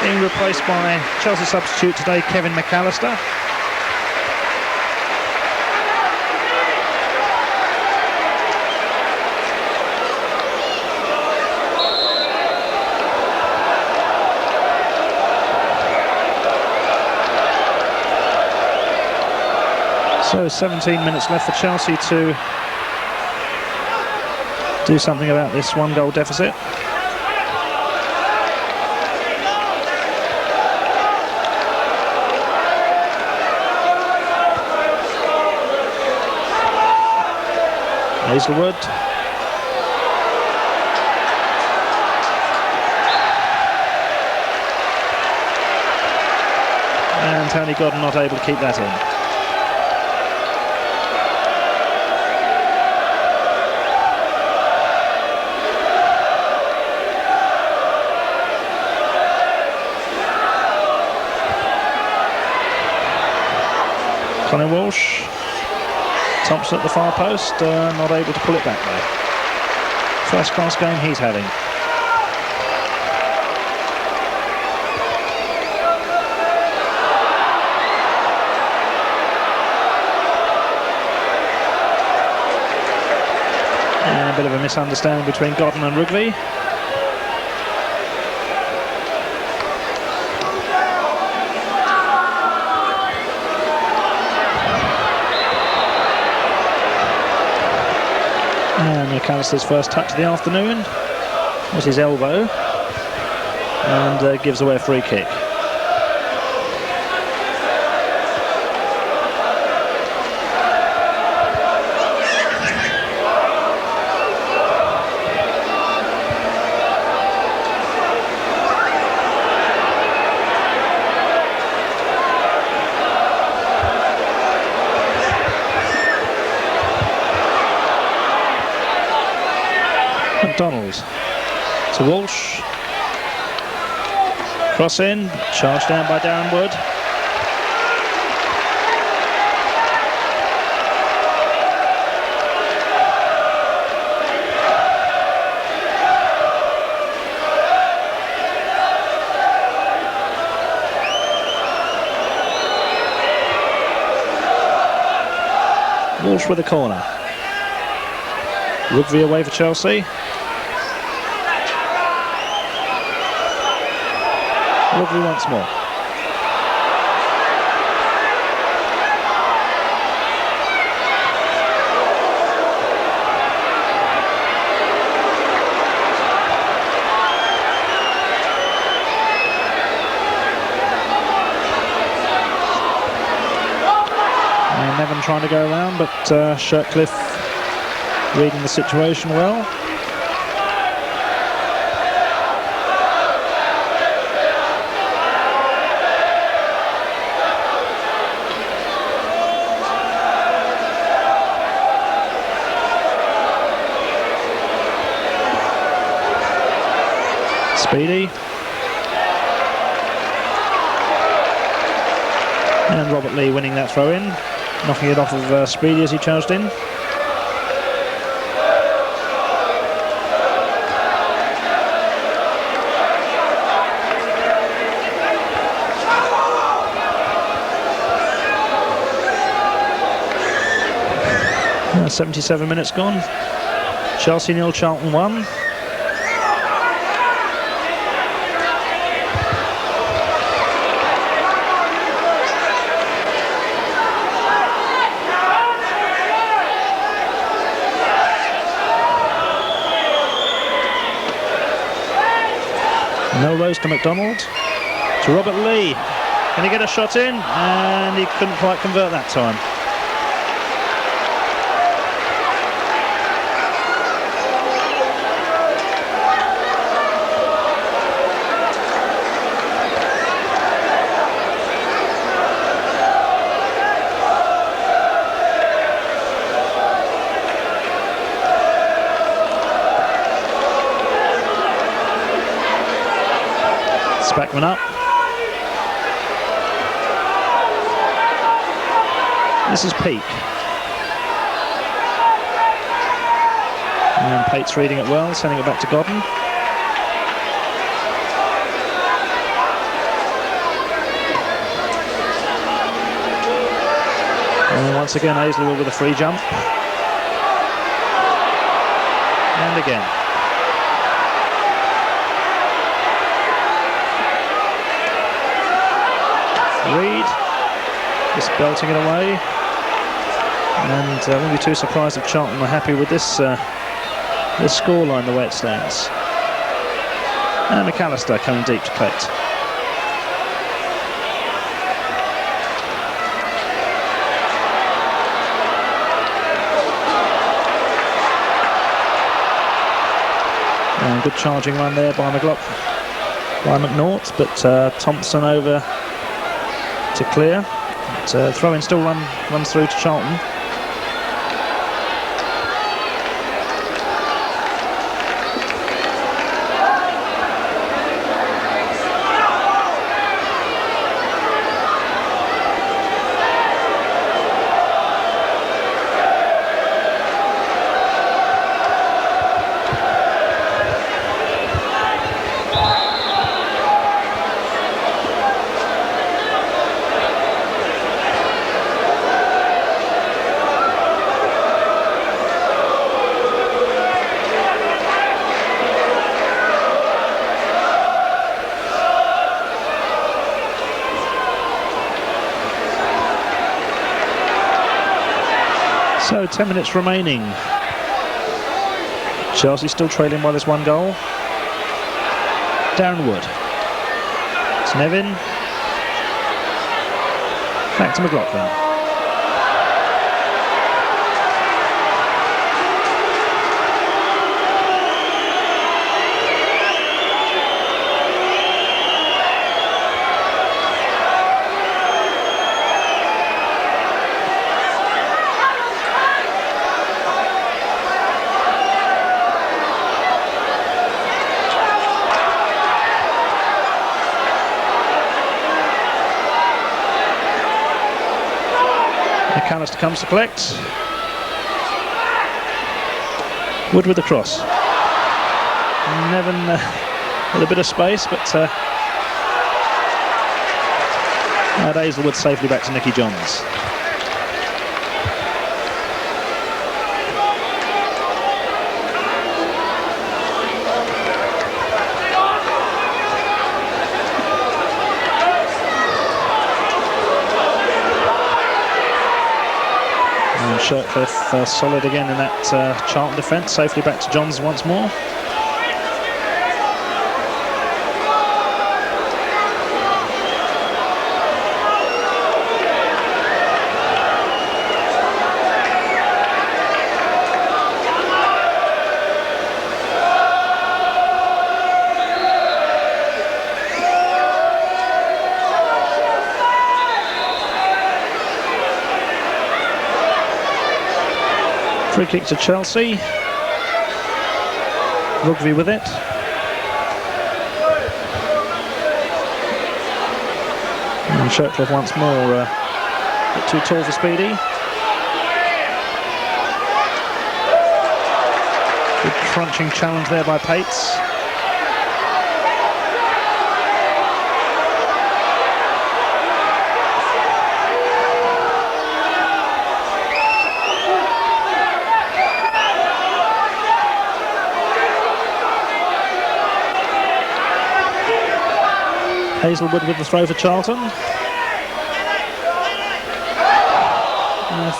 A: being replaced by Chelsea substitute today, Kevin McAllister. So 17 minutes left for Chelsea to do something about this 1-goal deficit. Aizlewood. And Tony Godden not able to keep that in. Walsh. Thompson at the far post, not able to pull it back though. First class game he's having. And a bit of a misunderstanding between Godden and Rougvie. And McAllister's first touch of the afternoon was his elbow, and gives away a free kick. MacDonald to Walsh. Cross in, charged down by Darren Wood. Walsh with a corner. Rougvie away for Chelsea. Rougvie once more. And Nevin trying to go around, but Shirtliff reading the situation well. Speedie. And Robert Lee winning that throw in, knocking it off of Speedie as he charged in. Now 77 minutes gone. Chelsea 0, Charlton 1. Melrose to MacDonald, to Robert Lee. Can he get a shot in? And he couldn't quite convert that time. Spackman up. This is Peake. And Pate's reading it well, sending it back to Godden. And once again, Aizlewood with a free jump. And again. Reid just belting it away. And I won't be too surprised if Charlton are happy with this scoreline, the way it stands. And McAllister coming deep to Pate. And good charging run there by McNaught, but Thompson over to clear. But, throw-in still runs through to Charlton. So 10 minutes remaining. Chelsea still trailing by this one goal. Darren Wood. It's Nevin. Back to McLaughlin. McAllister comes to collect. Wood with the cross. Nevin with a bit of space, but Aizlewood safely back to Nicky Johns. Shirtliff solid again in that Charlton defence, safely back to Johns once more. Free kick to Chelsea. Rougvie with it. And Shirtliff once more. A bit too tall for Speedie. Good crunching challenge there by Pates. Aizlewood with the throw for Charlton.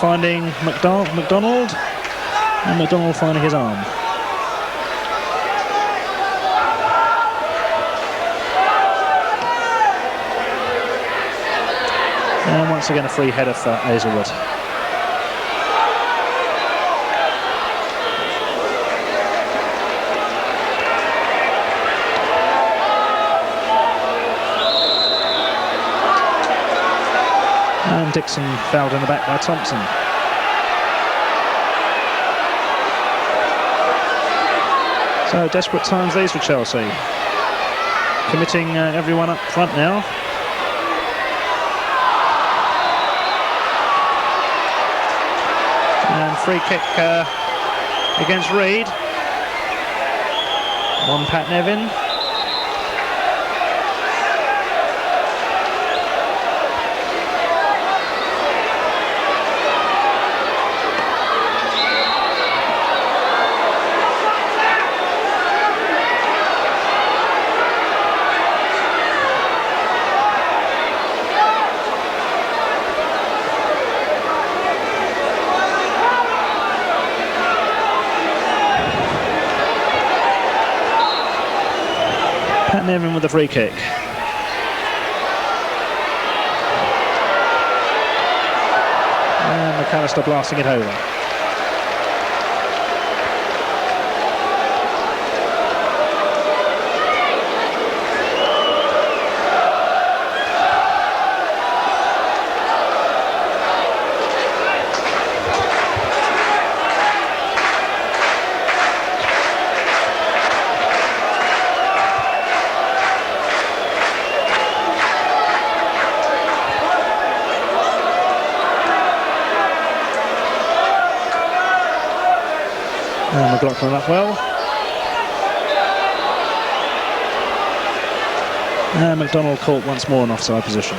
A: Finding MacDonald. And MacDonald finding his arm. And once again a free header for Aizlewood. And Dixon fouled in the back by Thompson. So desperate times these for Chelsea. committing everyone up front now. And free kick against Reid. One Pat Nevin. Nevin with the free kick. And McAllister blasting it over. McLaughlin up well. And MacDonald caught once more in offside position.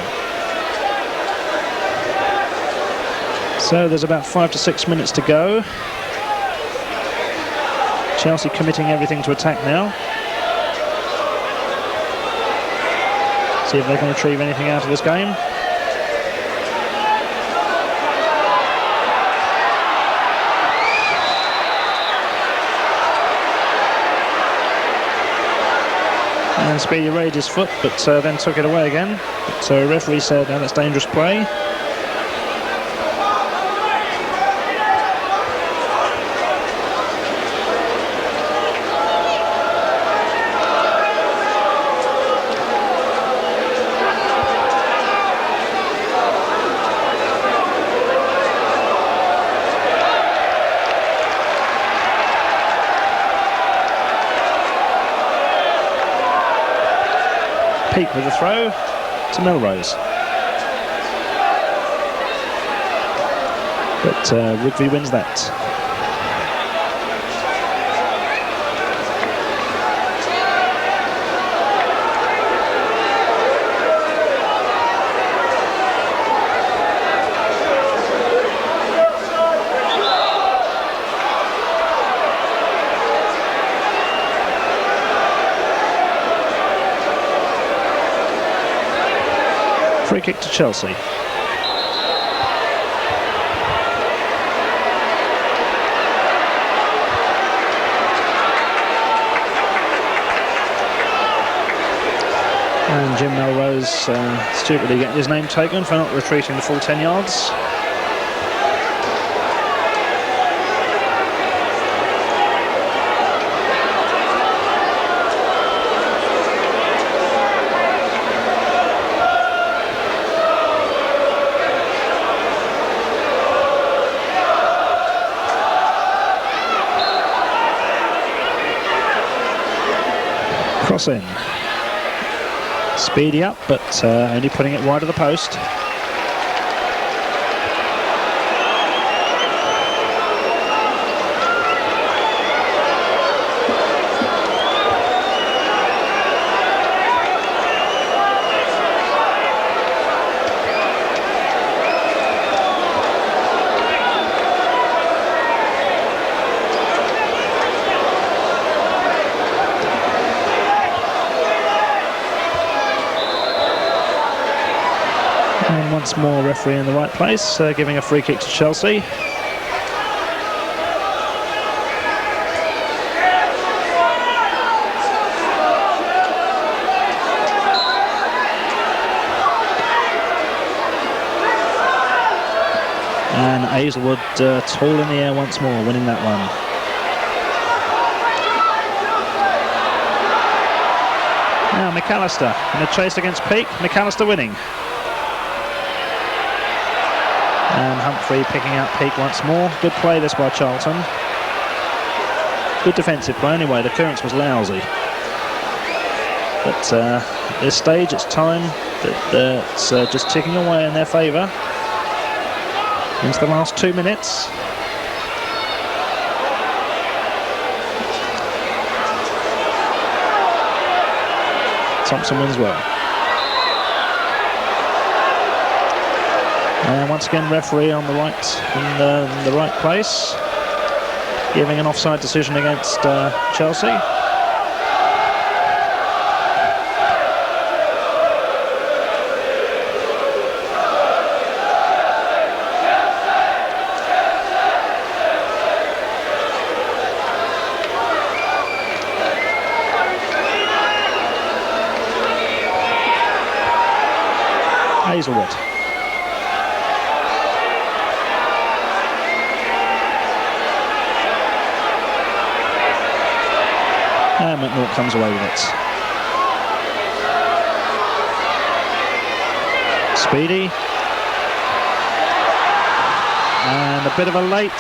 A: So there's about 5 to 6 minutes to go. Chelsea committing everything to attack now. See if they can retrieve anything out of this game. And Speedie raised his foot, but then took it away again. So referee said, no, that's dangerous play. Peake with a throw to Melrose. But Rougvie wins that. Free kick to Chelsea. And Jim Melrose stupidly getting his name taken for not retreating the full 10 yards. Cross in. Speedie up, but only putting it wide of the post. Once more referee in the right place, giving a free kick to Chelsea. And Aizlewood tall in the air once more, winning that one. Now McAllister in a chase against Peake. McAllister winning. And Humphrey picking out Peake once more. Good play this by Charlton. Good defensive play anyway. The clearance was lousy.
B: But at this stage, it's time that it's just ticking away in their favour into the last 2 minutes. Thompson wins well. And once again, referee on the right, in the right place, giving an offside decision against Chelsea. Aizlewood. And McNaught comes away with it. Speedie. And a bit of a late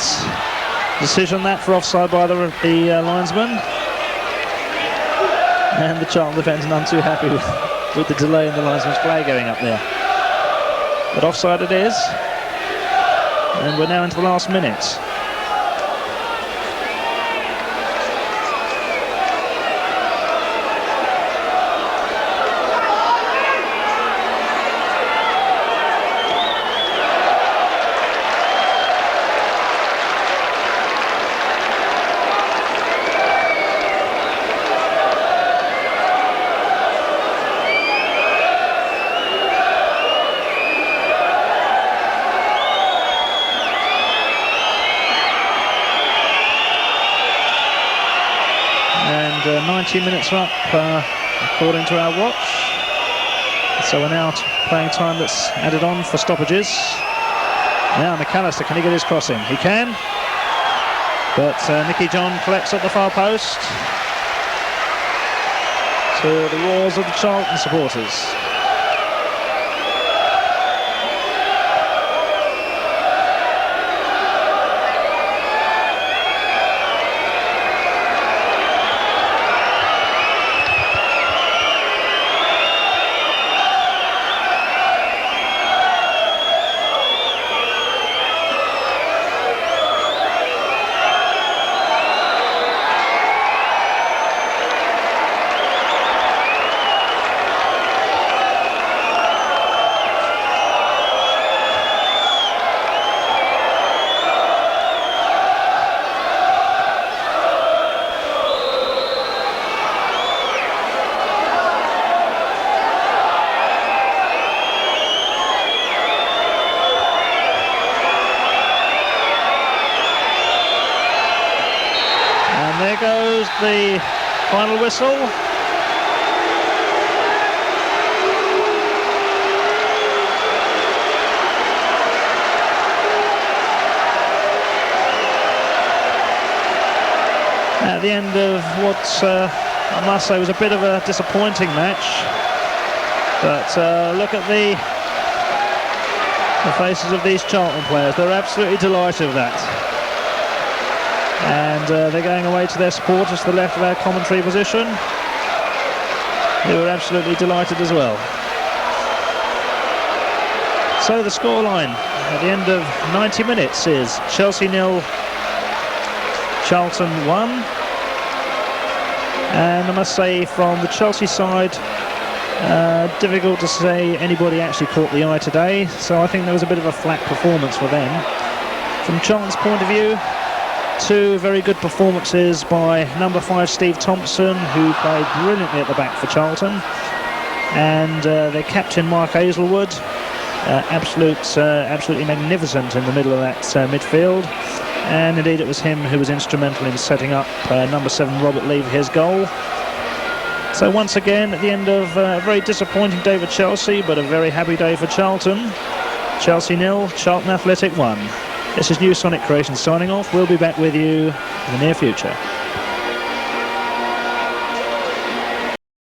B: decision that for offside by the linesman. And the Charlton defence none too happy with the delay in the linesman's flag going up there. But offside it is. And we're now into the last minute. And 90 minutes are up according to our watch. So we're now playing time that's added on for stoppages. Now McAllister, can he get his cross in? He can. But Nicky John collects at the far post to the roars of the Charlton supporters. There goes the final whistle. At the end of what I must say was a bit of a disappointing match. But look at the faces of these Charlton players. They're absolutely delighted with that. And they're going away to their supporters to the left of our commentary position. They were absolutely delighted as well. So the scoreline at the end of 90 minutes is Chelsea 0, Charlton 1. And I must say, from the Chelsea side, difficult to say anybody actually caught the eye today. So I think there was a bit of a flat performance for them. From Charlton's point of view, two very good performances by number 5 Steve Thompson, who played brilliantly at the back for Charlton, and their captain Mark Aizlewood, absolutely magnificent in the middle of that midfield. And indeed it was him who was instrumental in setting up number 7 Robert Lee for his goal. So once again, at the end of a very disappointing day for Chelsea, but a very happy day for Charlton. Chelsea 0, Charlton Athletic 1. This is New Sonic Creations signing off. We'll be back with you in the near future.